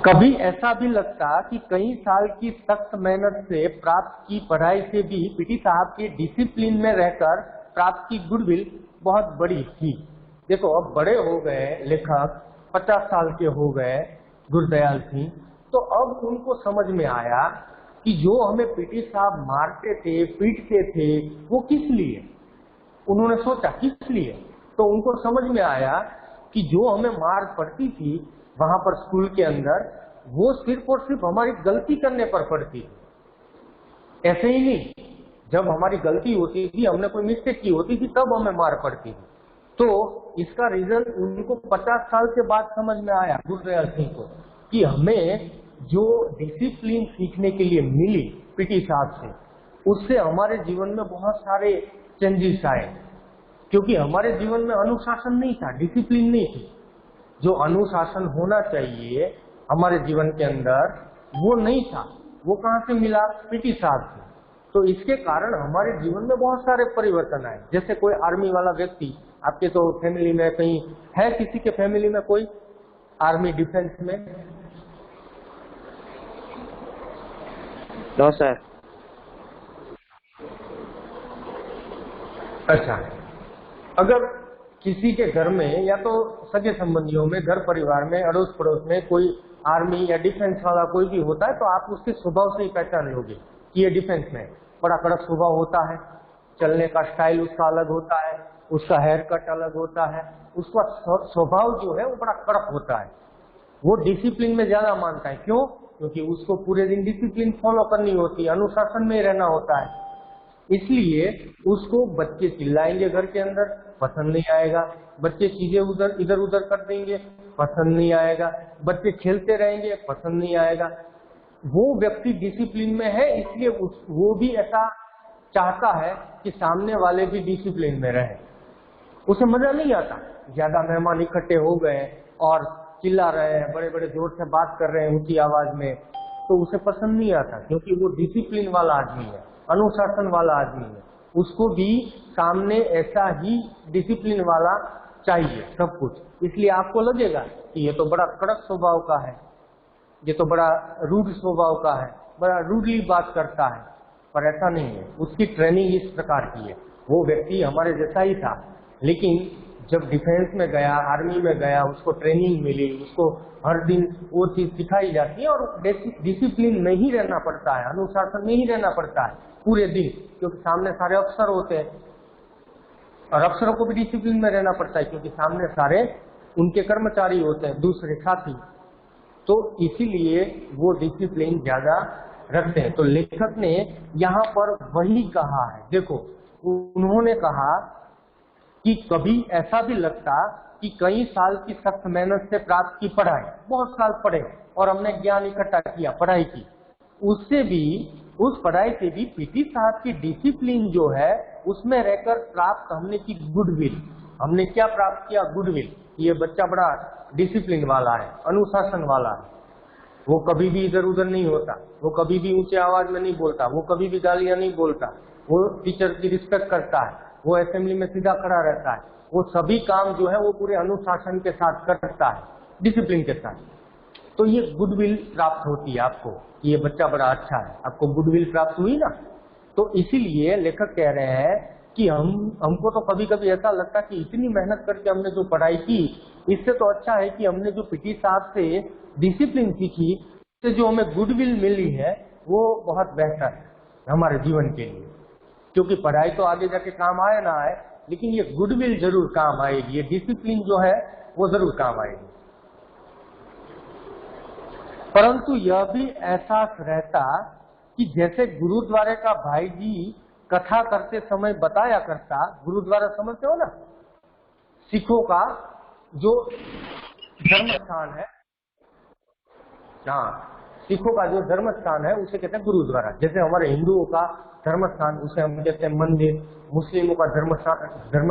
कभी ऐसा भी लगता कि कई साल की सख्त मेहनत से प्राप्त की पढ़ाई से भी पीटी साहब के डिसिप्लिन में रहकर प्राप्त की गुडविल बहुत बड़ी थी। देखो अब बड़े हो गए लेखक, 50 साल के हो गए गुरदयाल सिंह, तो अब उनको समझ में आया कि जो हमें पीटी साहब मारते थे, पीटते थे, वो किस लिए। उन्होंने सोचा किस लिए, तो उनको समझ में आया कि जो हमें मार पड़ती थी वहां पर स्कूल के अंदर, वो सिर्फ और सिर्फ हमारी गलती करने पर पड़ती थी। ऐसे ही नहीं, जब हमारी गलती होती थी, हमने कोई मिस्टेक की होती थी, तब हमें मार पड़ती थी। तो इसका रीजन उनको 50 साल के बाद समझ में आया गुरदयाल सिंह को कि हमें जो डिसिप्लिन सीखने के लिए मिली पीटी साहब से, उससे हमारे जीवन में बहुत सारे चेंजेस आए, क्योंकि हमारे जीवन में अनुशासन नहीं था, डिसिप्लिन नहीं थी। जो अनुशासन होना चाहिए हमारे जीवन के अंदर वो नहीं था। वो कहाँ से मिला? पीटी साहब से। तो इसके कारण हमारे जीवन में बहुत सारे परिवर्तन आए। जैसे कोई आर्मी वाला व्यक्ति, आपके तो फैमिली में कहीं है, किसी के फैमिली में कोई आर्मी डिफेंस में? No sir. अच्छा, अगर किसी के घर में या तो सगे संबंधियों में, घर परिवार में, अड़ोस पड़ोस में कोई आर्मी या डिफेंस वाला कोई भी होता है, तो आप उसके स्वभाव से ही पहचान लोगे कि ये डिफेंस में। बड़ा कड़क स्वभाव होता है, चलने का स्टाइल उसका अलग होता है, उसका हेयर कट अलग होता है, उसका स्वभाव जो है वो बड़ा कड़क होता है। वो डिसिप्लिन में ज्यादा मानता है। क्यों? क्योंकि उसको पूरे दिन डिसिप्लिन फॉलो करनी होती है, अनुशासन में ही रहना होता है। इसलिए उसको बच्चे चिल्लाएंगे घर के अंदर, पसंद नहीं आएगा। बच्चे चीजें इधर उधर कर देंगे, पसंद नहीं आएगा। बच्चे खेलते रहेंगे, पसंद नहीं आएगा। वो व्यक्ति डिसिप्लिन में है, इसलिए वो भी ऐसा चाहता है कि सामने वाले भी डिसिप्लिन में रहे। उसे मजा नहीं आता। ज्यादा मेहमान इकट्ठे हो गए और चिल्ला रहे हैं, बड़े बड़े जोर से बात कर रहे हैं ऊंची आवाज में, तो उसे पसंद नहीं आता, क्योंकि वो डिसिप्लिन वाला आदमी है, अनुशासन वाला आदमी है। उसको भी सामने ऐसा ही डिसिप्लिन वाला चाहिए सब कुछ। इसलिए आपको लगेगा कि ये तो बड़ा कड़क स्वभाव का है, ये तो बड़ा रूड स्वभाव का है, बड़ा रूडली बात करता है, पर ऐसा नहीं है। उसकी ट्रेनिंग इस प्रकार की है। वो व्यक्ति हमारे जैसा ही था, लेकिन जब डिफेंस में गया, आर्मी में गया, उसको ट्रेनिंग मिली, उसको हर दिन वो चीज सिखाई जाती है और डिसिप्लिन में ही रहना पड़ता है, अनुशासन में ही रहना पड़ता है पूरे दिन, क्योंकि सामने सारे अफसर होते हैं और अफसरों को भी डिसिप्लिन में रहना पड़ता है, क्योंकि सामने सारे उनके कर्मचारी होते हैं, दूसरे साथी। तो इसीलिए वो डिसिप्लिन ज्यादा रखते हैं। तो लेखक ने यहाँ पर वही कहा है। देखो, उन्होंने कहा कि कभी ऐसा भी लगता कि कई साल की सख्त मेहनत से प्राप्त की पढ़ाई, बहुत साल पढ़े और हमने ज्ञान इकट्ठा किया, पढ़ाई की, उससे भी, उस पढ़ाई से भी पीटी साहब की डिसिप्लिन जो है उसमें रहकर प्राप्त हमने की गुडविल। हमने क्या प्राप्त किया? गुडविल। ये बच्चा बड़ा डिसिप्लिन वाला है, अनुशासन वाला है, वो कभी भी इधर उधर नहीं होता, वो कभी भी ऊंचे आवाज में नहीं बोलता, वो कभी भी गालियां नहीं बोलता, वो टीचर की रिस्पेक्ट करता है, वो असेंबली में सीधा खड़ा रहता है, वो सभी काम जो है वो पूरे अनुशासन के साथ करता है, डिसिप्लिन के साथ। तो ये गुडविल प्राप्त होती है आपको, ये बच्चा बड़ा अच्छा है, आपको गुडविल प्राप्त हुई ना। तो इसीलिए लेखक कह रहे हैं कि हमको तो कभी कभी ऐसा लगता कि इतनी मेहनत करके हमने जो पढ़ाई की, इससे तो अच्छा है कि हमने जो पीटी साहब से डिसिप्लिन सीखी, इससे जो हमें गुडविल मिली है वो बहुत बेहतर है हमारे जीवन के लिए। क्योंकि पढ़ाई तो आगे जाके काम आए ना आए, लेकिन ये गुडविल जरूर काम आएगी, ये डिसिप्लिन जो है वो जरूर काम आएगी। परंतु यह भी एहसास रहता कि जैसे गुरुद्वारे का भाई जी कथा करते समय बताया करता, गुरुद्वारा समझते हो ना, सिखों का जो धर्म स्थान है, हाँ, सिखों का जो धर्म स्थान है उसे कहते हैं गुरुद्वारा। जैसे हमारे हिंदुओं का धर्म स्थान उसे हम कहते हैं मंदिर, मुस्लिमों का धर्म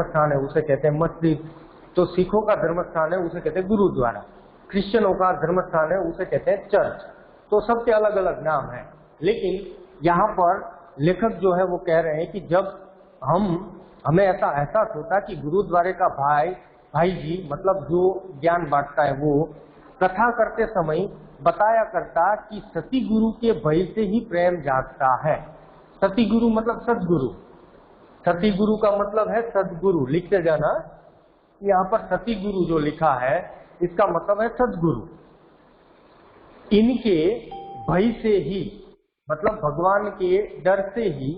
स्थान है उसे कहते हैं मस्जिद, तो सिखों का धर्म स्थान है उसे कहते हैं गुरुद्वारा, क्रिश्चियनों का धर्म स्थान है उसे कहते हैं चर्च। तो सबके अलग अलग नाम है। लेकिन यहाँ पर लेखक जो है वो कह रहे हैं कि जब हमें ऐसा एहसास होता कि गुरुद्वारे का भाई जी, मतलब जो ज्ञान बांटता है, वो कथा करते समय बताया करता कि सती गुरु के भय से ही प्रेम जागता है। सती गुरु मतलब सदगुरु, सती गुरु का मतलब है सदगुरु, लिखते जाना। यहाँ पर सती गुरु जो लिखा है इसका मतलब है सदगुरु। इनके भय से ही, मतलब भगवान के डर से ही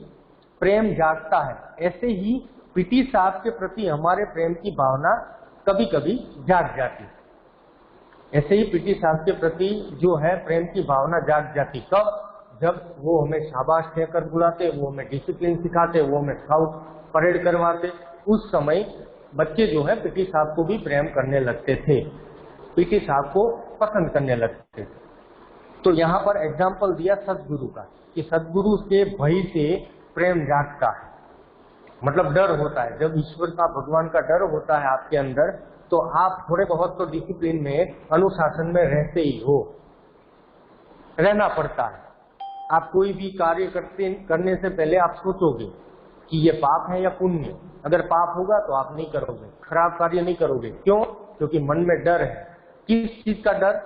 प्रेम जागता है। ऐसे ही पीटी साहब के प्रति हमारे प्रेम की भावना कभी कभी जाग जाती। ऐसे ही पीटी साहब के प्रति जो है प्रेम की भावना जाग जाती। कब? जब वो हमें शाबाश कहकर बुलाते, वो हमें डिसिप्लिन सिखाते, वो हमें स्काउट परेड करवाते, उस समय बच्चे जो है पीटी साहब को भी प्रेम करने लगते थे, पीटी साहब को पसंद करने लगते थे। तो यहाँ पर एग्जाम्पल दिया सदगुरु का कि सदगुरु के भय से प्रेम जागता है, मतलब डर होता है। जब ईश्वर का, भगवान का डर होता है आपके अंदर, तो आप थोड़े बहुत तो डिसिप्लिन में, अनुशासन में रहते ही हो, रहना पड़ता है। आप कोई भी कार्य करने से पहले आप सोचोगे कि ये पाप है या पुण्य। अगर पाप होगा तो आप नहीं करोगे, खराब कार्य नहीं करोगे। क्यों? क्योंकि मन में डर है। किस चीज का डर?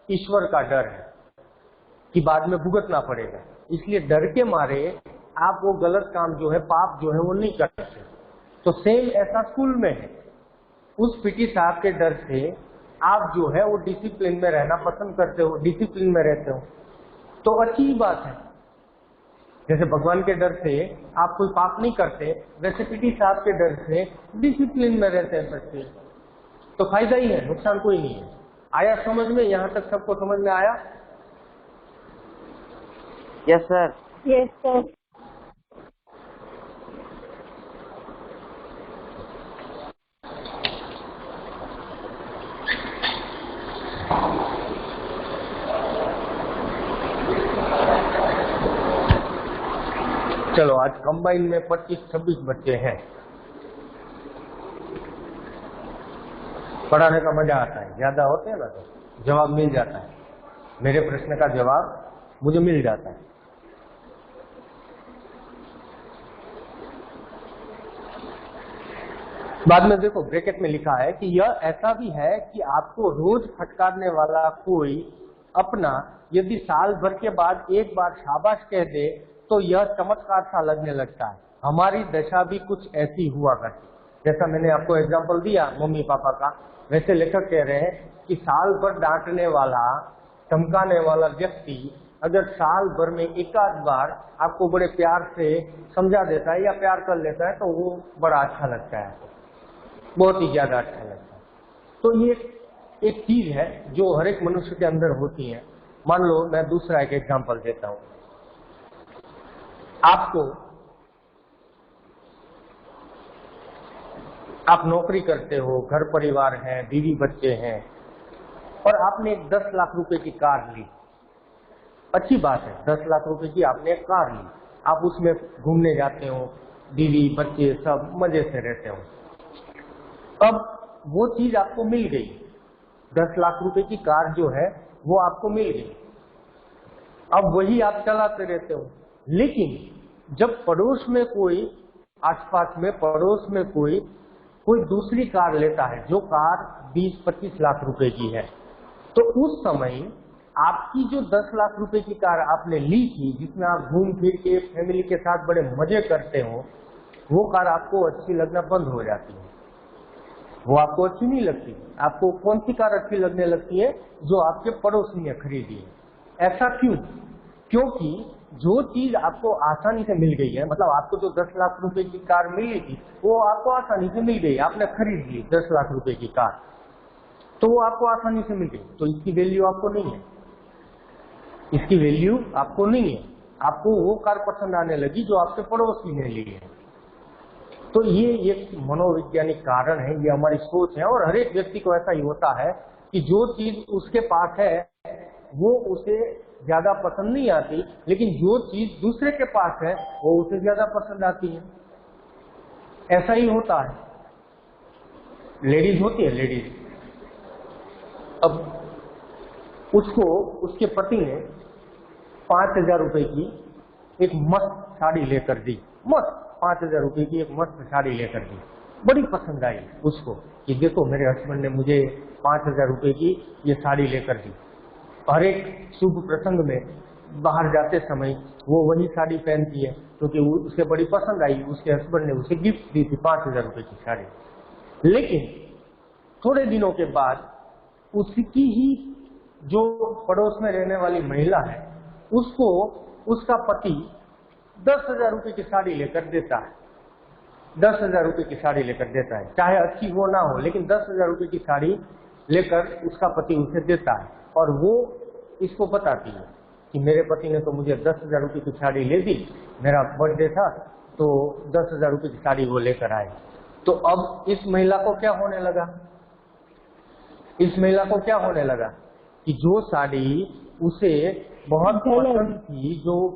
ईश्वर का डर है कि बाद में भुगतना पड़ेगा। इसलिए डर के मारे आप वो गलत काम जो है, पाप जो है, वो नहीं कर सकते। तो सेम ऐसा स्कूल में है। उस पीटी साहब के डर से आप जो है वो डिसिप्लिन में रहना पसंद करते हो, डिसिप्लिन में रहते हो, तो अच्छी बात है। जैसे भगवान के डर से आप कोई पाप नहीं करते, वैसे पीटी साहब के डर से डिसिप्लिन में रहते हैं बच्चे, तो फायदा ही है, नुकसान कोई नहीं है। आया समझ में? यहाँ तक सबको समझ में आया? Yes sir. Yes sir. चलो, आज कंबाइन में 25-26 बच्चे हैं। पढ़ाने का मजा आता है, ज्यादा होते हैं ना तो जवाब मिल जाता है, मेरे प्रश्न का जवाब मुझे मिल जाता है। बाद में देखो ब्रैकेट में लिखा है कि यह ऐसा भी है कि आपको रोज फटकारने वाला कोई अपना यदि साल भर के बाद एक बार शाबाश कह दे तो यह चमत्कार सा लगने लगता है। हमारी दशा भी कुछ ऐसी हुआ करती। जैसा मैंने आपको एग्जांपल दिया मम्मी पापा का, वैसे लेखक कह रहे हैं कि साल भर डांटने वाला, धमकाने वाला व्यक्ति अगर साल भर में एक आध बार आपको बड़े प्यार से समझा देता है या प्यार कर लेता है तो वो बड़ा अच्छा लगता है, बहुत ही ज्यादा अच्छा लगता है। तो ये एक चीज है जो हर एक मनुष्य के अंदर होती है। मान लो मैं दूसरा एक एग्जांपल देता हूं। आप नौकरी करते हो, घर परिवार है, बीवी बच्चे हैं, और आपने एक 10 लाख रुपए की कार ली। अच्छी बात है, 10 लाख रुपए की आपने एक कार ली, आप उसमें घूमने जाते हो, बीवी बच्चे सब मजे से रहते हो। अब वो चीज आपको मिल गई, 10 लाख रुपए की कार जो है वो आपको मिल गई। अब वही आप चलाते रहते हो। लेकिन जब पड़ोस में कोई, आसपास में पड़ोस में कोई दूसरी कार लेता है जो कार 20-25 लाख रुपए की है, तो उस समय आपकी जो 10 लाख रुपए की कार आपने ली थी, जिसमें आप घूम फिर के फैमिली के साथ बड़े मजे करते हो, वो कार आपको अच्छी लगना बंद हो जाती है, वो आपको अच्छी नहीं लगती। आपको कौन सी कार अच्छी लगने लगती है? जो आपके पड़ोसी ने खरीदी है। ऐसा क्यों? क्योंकि जो चीज आपको आसानी से मिल गई है, मतलब आपको जो 10 लाख रुपए की कार मिली थी वो आपको आसानी से मिल गई, आपने खरीद ली 10 लाख रुपए की कार, तो वो आपको आसानी से मिल गई, तो इसकी वैल्यू आपको नहीं है, इसकी वैल्यू आपको नहीं है। आपको वो कार पसंद आने लगी जो आपके पड़ोसी ने ली है। तो ये एक मनोवैज्ञानिक कारण है, ये हमारी सोच है, और हर एक व्यक्ति को ऐसा ही होता है कि जो चीज उसके पास है वो उसे ज्यादा पसंद नहीं आती, लेकिन जो चीज दूसरे के पास है वो उसे ज्यादा पसंद आती है। ऐसा ही होता है। लेडीज होती है, लेडीज, अब उसको उसके पति ने 5,000 रुपए की एक मस्त साड़ी लेकर दी, मस्त 5,000 रुपए की एक मस्त साड़ी लेकर दी। बड़ी पसंद आई उसको कि देखो मेरे हस्बैंड ने मुझे 5,000 रुपए की ये साड़ी लेकर दी। हर एक शुभ प्रसंग में बाहर जाते समय वो वही साड़ी पहनती है क्योंकि उसे बड़ी पसंद आई, उसके हस्बैंड ने उसे गिफ्ट दी थी 5,000 रुपए की साड़ी। लेकिन थोड़े दिनों के बाद उसकी ही जो पड़ोस में रहने वाली महिला है, उसको उसका पति 10,000 रुपए की साड़ी लेकर देता है, 10,000 रुपए की साड़ी लेकर देता है, चाहे अच्छी हो ना हो, लेकिन 10,000 रुपए की साड़ी लेकर उसका पति उसे देता है। और वो इसको बताती है कि मेरे पति ने तो मुझे 10,000 रुपए की साड़ी ले दी, मेरा बर्थडे था तो 10,000 रुपए की साड़ी वो लेकर आए। तो अब इस महिला को क्या होने लगा? इस महिला को क्या होने लगा कि जो साड़ी उसे बहुत पसंद थी, जो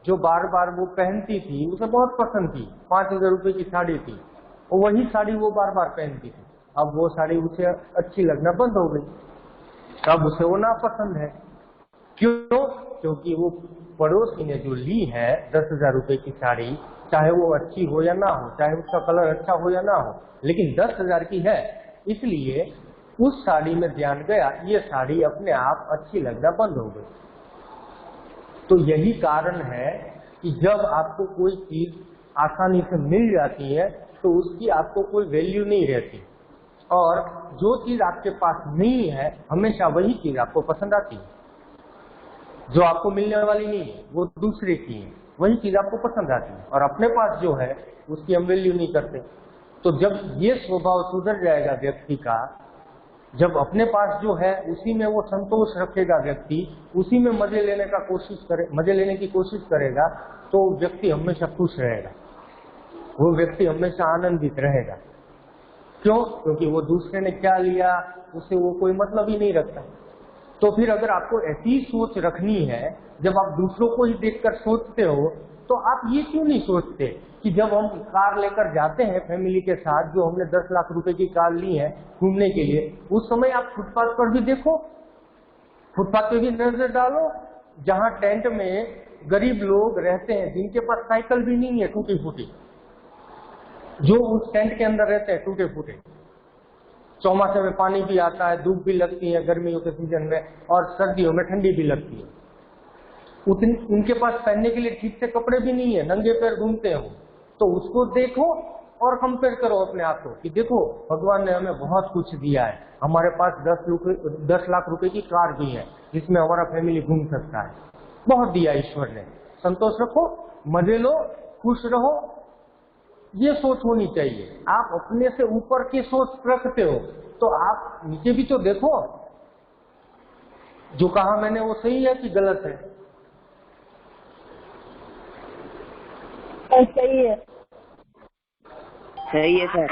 जो बार बार वो पहनती थी, उसे बहुत पसंद थी, 5,000 रुपए की साड़ी थी, और वही साड़ी वो बार बार पहनती थी। अब वो साड़ी उसे अच्छी लगना बंद हो गई, अब उसे वो नापसंद है। क्यों? क्योंकि वो पड़ोसी ने जो ली है 10,000 रुपए की साड़ी, चाहे वो अच्छी हो या ना हो, चाहे उसका कलर अच्छा हो या ना हो, लेकिन 10,000 की है, इसलिए उस साड़ी में ध्यान गया, ये साड़ी अपने आप अच्छी लगना बंद हो गई। तो यही कारण है कि जब आपको कोई चीज आसानी से मिल जाती है तो उसकी आपको कोई वैल्यू नहीं रहती, और जो चीज आपके पास नहीं है हमेशा वही चीज आपको पसंद आती है। जो आपको मिलने वाली नहीं है वो दूसरे की है, वही चीज आपको पसंद आती है, और अपने पास जो है उसकी हम वैल्यू नहीं करते। तो जब ये स्वभाव सुधर जाएगा व्यक्ति का, जब अपने पास जो है उसी में वो संतोष रखेगा व्यक्ति, उसी में मजे लेने की कोशिश करेगा, तो व्यक्ति हमेशा खुश रहेगा, वो व्यक्ति हमेशा आनंदित रहेगा। क्यों? क्योंकि वो दूसरे ने क्या लिया उसे वो कोई मतलब ही नहीं रखता। तो फिर अगर आपको ऐसी सोच रखनी है, जब आप दूसरों को ही देखकर सोचते हो, तो आप ये क्यों नहीं सोचते कि जब हम कार लेकर जाते हैं फैमिली के साथ, जो हमने 10 लाख रुपए की कार ली है घूमने के लिए, उस समय आप फुटपाथ पर भी देखो, फुटपाथ पे भी नजर डालो, जहां टेंट में गरीब लोग रहते हैं, जिनके पास साइकिल भी नहीं है, टूटी फूटी, जो उस टेंट के अंदर रहते हैं टूटे फूटे, चौमासे में पानी भी आता है, धूप भी लगती है गर्मियों के सीजन में, और सर्दियों में ठंडी भी लगती है, उनके पास पहनने के लिए ठीक से कपड़े भी नहीं है, नंगे पैर घूमते हो, तो उसको देखो और कंपेयर करो अपने आप को कि देखो भगवान ने हमें बहुत कुछ दिया है, हमारे पास 10 लाख रुपए की कार भी है जिसमें हमारा फैमिली घूम सकता है, बहुत दिया ईश्वर ने। संतोष रखो, मजे लो, खुश रहो, ये सोच होनी चाहिए। आप अपने से ऊपर की सोच रखते हो तो आप नीचे भी तो देखो, जो कहा मैंने वो सही है कि गलत है? सही है। सही है सर।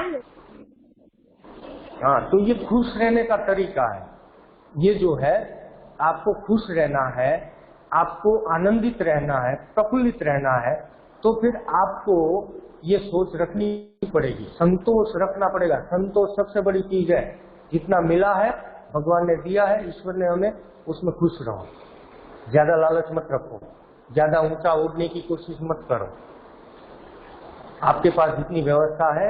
हाँ, तो ये खुश रहने का तरीका है। ये जो है, आपको खुश रहना है, आपको आनंदित रहना है, प्रफुल्लित रहना है, तो फिर आपको ये सोच रखनी पड़ेगी, संतोष रखना पड़ेगा। संतोष सबसे बड़ी चीज है। जितना मिला है, भगवान ने दिया है, ईश्वर ने हमें, उसमें खुश रहो। ज्यादा लालच मत रखो, ज्यादा ऊंचा उड़ने की कोशिश मत करो। आपके पास जितनी व्यवस्था है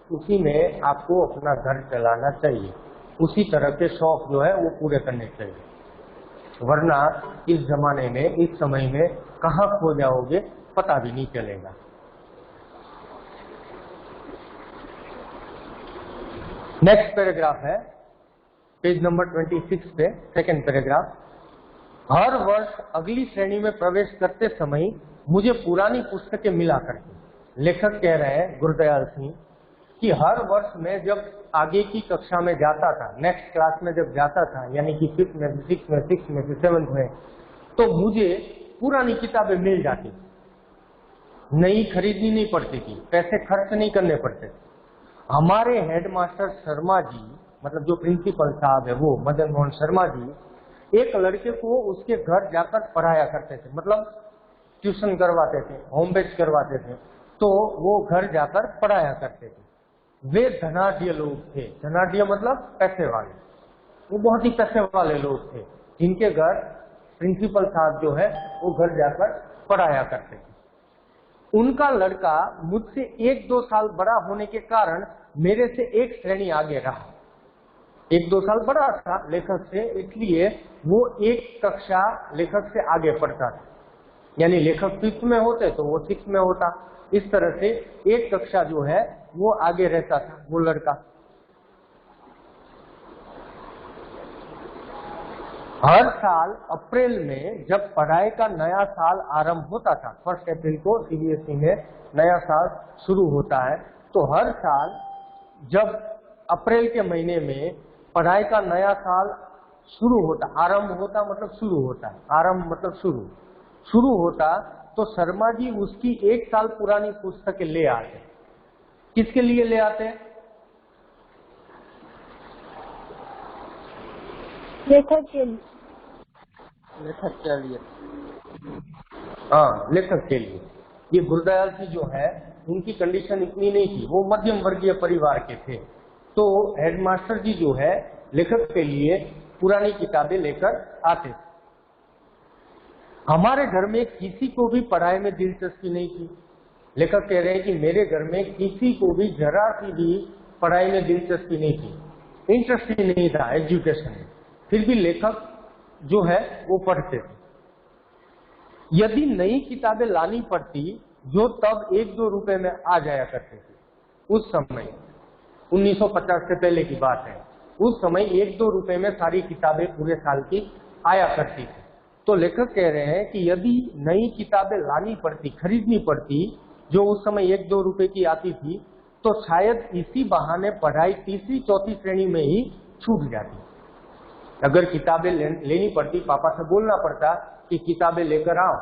उसी में आपको अपना घर चलाना चाहिए, उसी तरह के शौक जो है वो पूरे करने चाहिए, वरना इस जमाने में, इस समय में कहाँ खो जाओगे पता भी नहीं चलेगा। नेक्स्ट पैराग्राफ है पेज नंबर 26 पे, सेकंड पैराग्राफ। हर वर्ष अगली श्रेणी में प्रवेश करते समय मुझे पुरानी पुस्तकें मिला करती। लेखक कह रहे हैं गुरदयाल सिंह कि हर वर्ष में जब आगे की कक्षा में जाता था, नेक्स्ट क्लास में जब जाता था, यानी कि 5th में, 6th में, 6th में, 7th में, तो मुझे पुरानी किताबें मिल जाती, नई खरीदनी नहीं पड़ती थी, पैसे खर्च नहीं करने पड़ते थे। हमारे हेडमास्टर शर्मा जी, मतलब जो प्रिंसिपल साहब है वो मदन मोहन शर्मा जी, एक लड़के को उसके घर जाकर पढ़ाया करते थे, मतलब ट्यूशन करवाते थे, होम बेस्ड करवाते थे, तो वो घर जाकर पढ़ाया करते थे। वे धनाढ्य लोग थे। धनाढ्य मतलब पैसे वाले, वो बहुत ही पैसे वाले लोग थे, जिनके घर प्रिंसिपल साहब जो है वो घर जाकर पढ़ाया करते थे। उनका लड़का मुझसे 1-2 साल बड़ा होने के कारण मेरे से एक श्रेणी आगे रहा। 1-2 साल बड़ा था लेखक से, इसलिए वो एक कक्षा लेखक से आगे पढ़ता था, यानी लेखक 5th में होते तो वो 6th में होता। इस तरह से एक कक्षा जो है वो आगे रहता था वो लड़का। हर साल अप्रैल में जब पढ़ाई का नया साल आरंभ होता था, 1 अप्रैल को सीबीएसई में नया साल शुरू होता है, तो हर साल जब अप्रैल के महीने में पढ़ाई का नया साल शुरू होता, आरंभ होता मतलब शुरू होता है, आरंभ मतलब शुरू होता, तो शर्मा जी उसकी 1 साल पुरानी पुस्तकें ले आते। किसके लिए ले आते? लेखक के लिए। लेखक के लिए। हाँ, लेखक के लिए। ये गुरदयाल जी जो है उनकी कंडीशन इतनी नहीं थी, वो मध्यम वर्गीय परिवार के थे। तो हेडमास्टर जी जो है लेखक के लिए पुरानी किताबें लेकर आते थे। हमारे घर में किसी को भी पढ़ाई में दिलचस्पी नहीं थी। लेखक कह रहे हैं कि मेरे घर में किसी को भी जरा सी भी पढ़ाई में दिलचस्पी नहीं थी, इंटरेस्ट ही नहीं था एजुकेशन में, फिर भी लेखक जो है वो पढ़ते थे। यदि नई किताबें लानी पड़ती जो तब 1-2 रुपए में आ जाया करते थे, उस समय 1950 से पहले की बात है, उस समय 1-2 रुपए में सारी किताबें पूरे साल की आया करती थी। तो लेखक कह रहे हैं कि यदि नई किताबें लानी पड़ती, खरीदनी पड़ती, जो उस समय 1-2 रुपए की आती थी, तो शायद इसी बहाने पढ़ाई तीसरी-चौथी श्रेणी में ही छूट जाती। अगर किताबें लेनी पड़ती, पापा से बोलना पड़ता कि किताबें लेकर आओ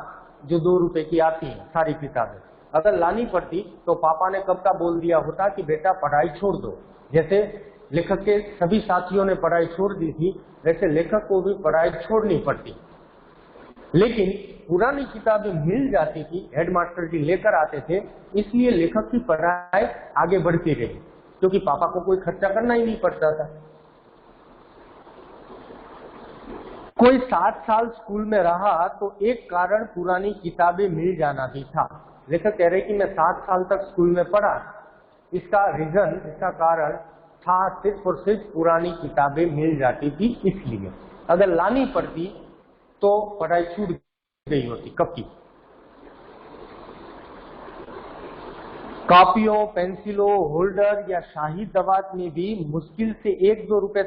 जो 2 रुपए की आती हैं, सारी किताबें अगर लानी पड़ती तो पापा ने कब का बोल दिया होता कि बेटा पढ़ाई छोड़ दो। जैसे लेखक के सभी साथियों ने पढ़ाई छोड़ दी थी, वैसे लेखक को भी पढ़ाई छोड़नी पड़ती। लेकिन पुरानी किताबें मिल जाती थी, हेडमास्टर जी लेकर आते थे, इसलिए लेखक की पढ़ाई आगे बढ़ती रही, क्योंकि पापा को कोई खर्चा करना ही नहीं पड़ता था। कोई 7 साल स्कूल में रहा तो एक कारण पुरानी किताबें मिल जाना भी था। लेखक कह रहे कि मैं 7 साल तक स्कूल में पढ़ा, इसका रीजन, इसका कारण था सिर्फ और सिर्फ पुरानी किताबें मिल जाती थी, इसलिए अगर लानी पड़ती तो पढ़ाई छूट गई होती कब की। कॉपियों, पेंसिलों, होल्डर या शाही दवात में भी मुश्किल से 1-2 रुपए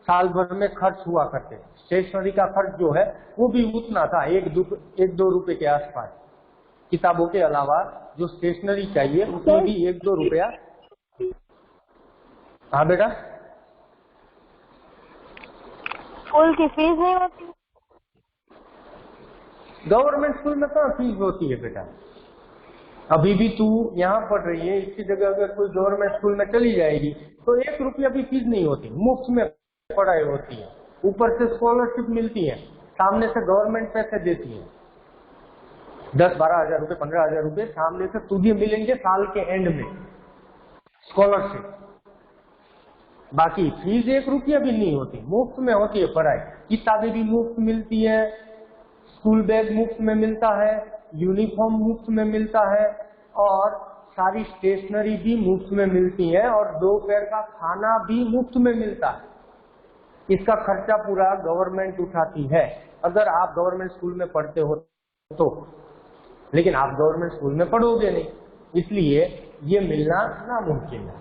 साल भर में खर्च हुआ करते। स्टेशनरी का खर्च जो है वो भी उतना था, 1-2 रुपए के आसपास। किताबों के अलावा जो स्टेशनरी चाहिए उसमें भी 1-2 रुपया। हाँ बेटा, स्कूल की फीस नहीं होती? गवर्नमेंट स्कूल में कहाँ फीस होती है बेटा? अभी भी तू यहाँ पढ़ रही है, इसकी जगह अगर कोई गवर्नमेंट स्कूल में चली जाएगी तो 1 रुपया भी फीस नहीं होती, मुफ्त में पढ़ाई होती है। ऊपर से स्कॉलरशिप मिलती है, सामने से गवर्नमेंट पैसे देती है, 10-12 हजार रुपए, 15 हजार रुपए सामने से तुझे मिलेंगे साल के एंड में स्कॉलरशिप। बाकी फीस 1 रुपया भी नहीं होती, मुफ्त में होती है पढ़ाई। किताबें भी मुफ्त मिलती है, स्कूल बैग मुफ्त में मिलता है, यूनिफॉर्म मुफ्त में मिलता है, और सारी स्टेशनरी भी मुफ्त में मिलती है, और दोपहर का खाना भी मुफ्त में मिलता है। इसका खर्चा पूरा गवर्नमेंट उठाती है अगर आप गवर्नमेंट स्कूल में पढ़ते हो तो। लेकिन आप गवर्नमेंट स्कूल में पढ़ोगे नहीं, इसलिए ये मिलना नामुमकिन है।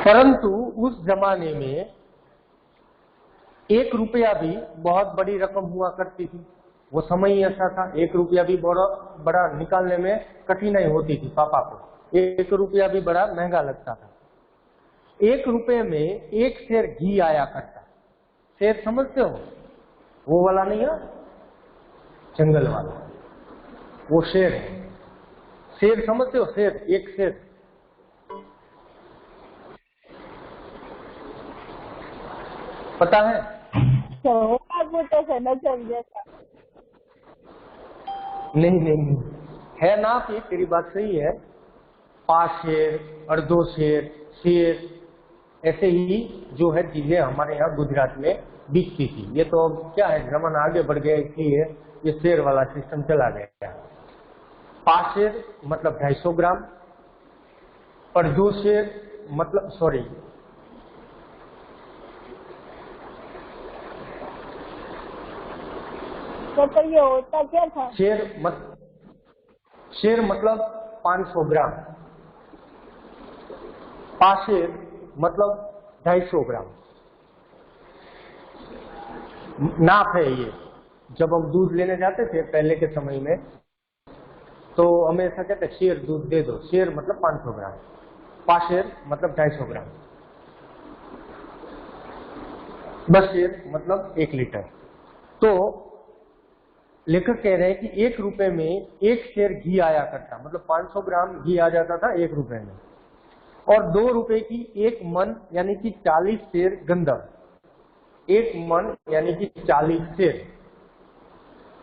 परंतु उस जमाने में 1 रुपया भी बहुत बड़ी रकम हुआ करती थी। वो समय ही ऐसा था, 1 रुपया भी बड़ा निकालने में कठिनाई होती थी पापा को। 1 रुपया भी बड़ा महंगा लगता था। 1 रुपये में 1 सेर घी आया करता। सेर समझते हो? वो वाला नहीं है, जंगल वाला, वो शेर है। शेर समझते हो? शेर, 1 शेर। पता है? नहीं है ना, तेरी बात सही है। 5 शेर, 2.5 शेर, शेर, ऐसे ही जो है चीजें हमारे यहाँ गुजरात में बिकती थी। ये तो क्या है, जमाना आगे बढ़ गया इसलिए ये शेर वाला सिस्टम चला गया। 5 शेर मतलब 250 ग्राम, और 2 शेर मतलब तो ये होता क्या था? शेर मतलब 500 ग्राम, पाशेर मतलब 250 ग्राम। नाप है ये। जब हम दूध लेने जाते थे पहले के समय में तो हमें ऐसा कहते शेर दूध दे दो। शेर मतलब 500 ग्राम, पाशेर मतलब 250 ग्राम, बस शेर मतलब 1 लीटर। तो लेखक कह रहे हैं कि 1 रुपए में 1 शेर घी आया करता, मतलब 500 ग्राम घी आ जाता था 1 रुपए में, और 2 रुपए की 1 मन यानी कि 40 शेर गंधम, 1 मन यानी कि 40 शेर।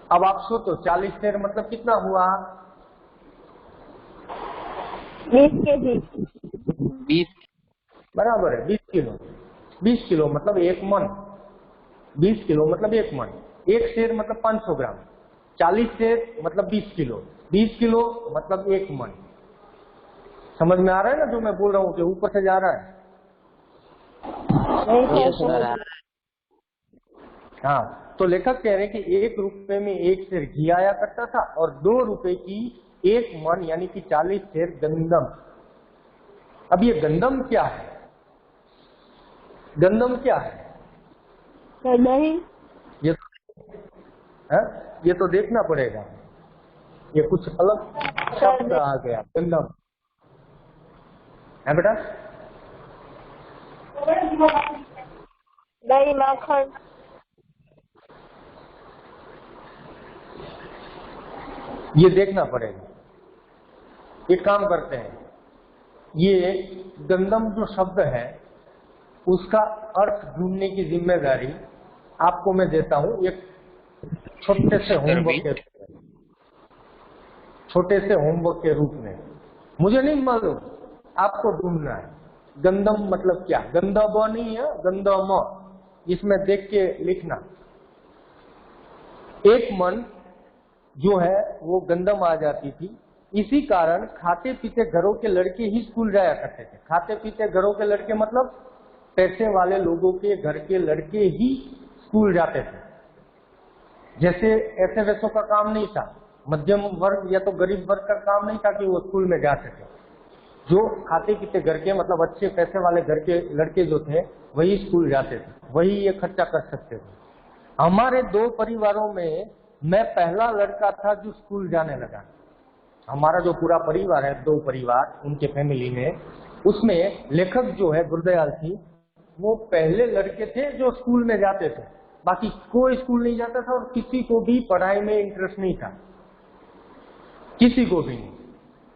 अब आप सोचो 40 शेर मतलब कितना हुआ? 20 केजी। 20 बराबर है 20 किलो। 20 किलो मतलब 1 मन, 20 किलो मतलब 1 मन, 1 शेर मतलब 500 ग्राम, 40 शेर मतलब 20 किलो, 20 किलो मतलब 1 मन। समझ में आ रहा है ना जो मैं बोल रहा हूँ कि ऊपर से जा रहा है? Yes, sir. हाँ, तो लेखक कह रहे हैं कि 1 रुपए में 1 शेर घी आया करता था और 2 रुपए की 1 मन यानी कि 40 शेर गंदम। अब ये गंदम क्या है? गंदम क्या है? नहीं, ये तो देखना पड़ेगा, ये कुछ अलग शब्द आ गया गंदम है बेटा। दही माखन। ये देखना पड़ेगा। एक काम करते हैं, ये गंदम जो शब्द है उसका अर्थ ढूंढने की जिम्मेदारी आपको मैं देता हूं एक छोटे से होमवर्क के रूप में। मुझे नहीं मालूम, आपको ढूंढना है। गंदम मतलब क्या? गंदम नहीं है, गंदम, इसमें देख के लिखना। 1 मन जो है वो गंदम आ जाती थी। इसी कारण खाते पीते घरों के लड़के ही स्कूल जाया करते थे। खाते पीते घरों के लड़के मतलब पैसे वाले लोगों के घर के लड़के ही स्कूल जाते थे। जैसे ऐसे वैसों का काम नहीं था, मध्यम वर्ग या तो गरीब वर्ग का काम नहीं था कि वो स्कूल में जा सके। जो खाते पीते घर के मतलब अच्छे पैसे वाले घर के लड़के जो थे वही स्कूल जाते थे, वही ये खर्चा कर सकते थे। हमारे 2 परिवारों में मैं पहला लड़का था जो स्कूल जाने लगा। हमारा जो पूरा परिवार है, 2 परिवार, उनके फैमिली में, उसमें लेखक जो है गुरदयाल सिंह, वो पहले लड़के थे जो स्कूल में जाते थे। बाकी कोई स्कूल नहीं जाता था और किसी को भी पढ़ाई में इंटरेस्ट नहीं था, किसी को भी नहीं।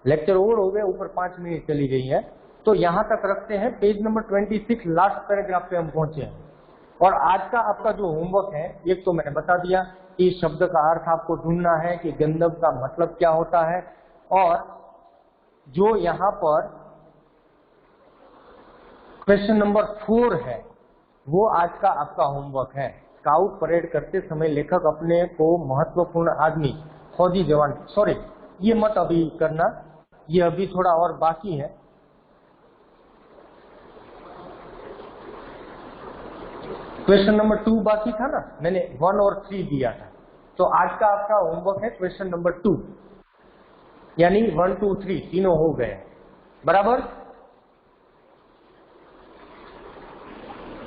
लेक्चर ओवर हो गए, ऊपर 5 मिनट चली गई है, तो यहां तक रखते हैं। पेज नंबर 26 लास्ट पैराग्राफ पे हम पहुंचे हैं। और आज का आपका जो होमवर्क है, एक तो मैंने बता दिया कि शब्द का अर्थ आपको ढूंढना है कि गंधम का मतलब क्या होता है, और जो यहाँ पर क्वेश्चन नंबर 4 है वो आज का आपका होमवर्क है। स्काउट परेड करते समय लेखक अपने को महत्वपूर्ण आदमी, फौजी जवान, सॉरी ये मत अभी करना, ये अभी थोड़ा और बाकी है। क्वेश्चन नंबर 2 बाकी था ना, मैंने 1 और 3 दिया था। तो आज का आपका होमवर्क है क्वेश्चन नंबर 2, यानी 1, 2, 3 तीनों हो गए, बराबर?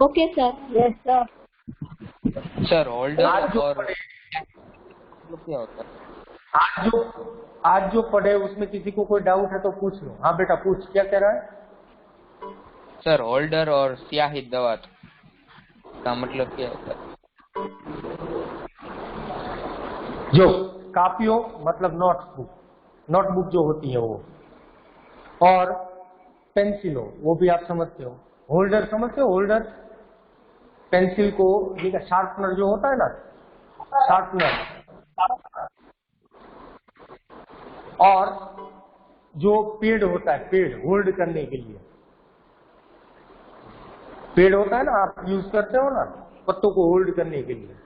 Okay sir. Yes sir. Sir holder आज जो और पढ़े, क्या होता है? आज जो पढ़े उसमें किसी को कोई डाउट है तो पूछ लो। हाँ बेटा पूछ, क्या कह रहा है? सर होल्डर और स्याही दवात का मतलब क्या होता है? जो कापियों मतलब नोटबुक, नोटबुक जो होती है वो, और पेंसिलों वो भी आप समझते हो। होल्डर समझते हो? होल्डर पेंसिल को, शार्पनर जो होता है ना, शार्पनर, और जो पेड़ होता है, पेड़ होल्ड करने के लिए पेड़ होता है ना, आप यूज करते हो ना पत्तों को होल्ड करने के लिए।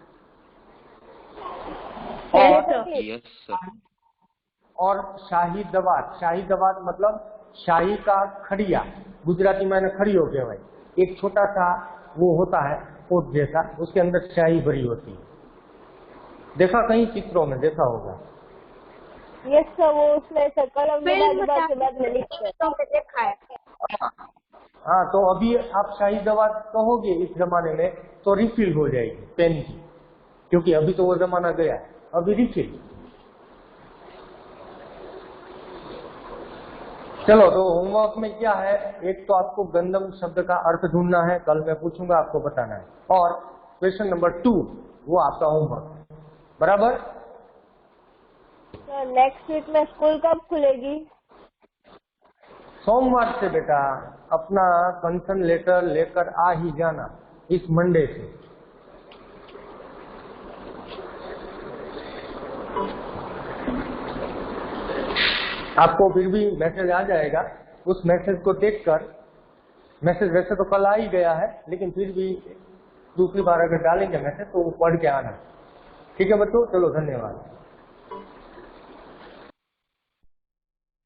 और शाही दवात, शाही दवात मतलब शाही का खड़िया, गुजराती में खड़ियो कहवाय, एक छोटा सा वो होता है पोत जैसा, उसके अंदर शाही भरी होती है। देखा कहीं चित्रों में देखा होगा। यस सर, वो उसमें सर कलम के बाद में लिखते हैं, देखा है। हाँ, तो अभी आप शाही दवात कहोगे इस जमाने में तो रिफिल हो जाएगी पेन की, क्योंकि अभी तो वो जमाना गया, अभी रिफिल। चलो, तो होमवर्क में क्या है, एक तो आपको गंधम शब्द का अर्थ ढूंढना है, कल मैं पूछूंगा आपको बताना है, और क्वेश्चन नंबर 2 वो आपका होमवर्क, बराबर? नेक्स्ट वीक में स्कूल कब खुलेगी? सोमवार से बेटा अपना कंसर्न लेटर लेकर आ ही जाना, इस मंडे से। आपको फिर भी मैसेज आ जाएगा, उस मैसेज को देखकर, मैसेज वैसे तो कल आ ही गया है लेकिन फिर भी दूसरी बार अगर डालेंगे मैसेज तो वो पढ़ के आना। ठीक है बच्चों, चलो धन्यवाद।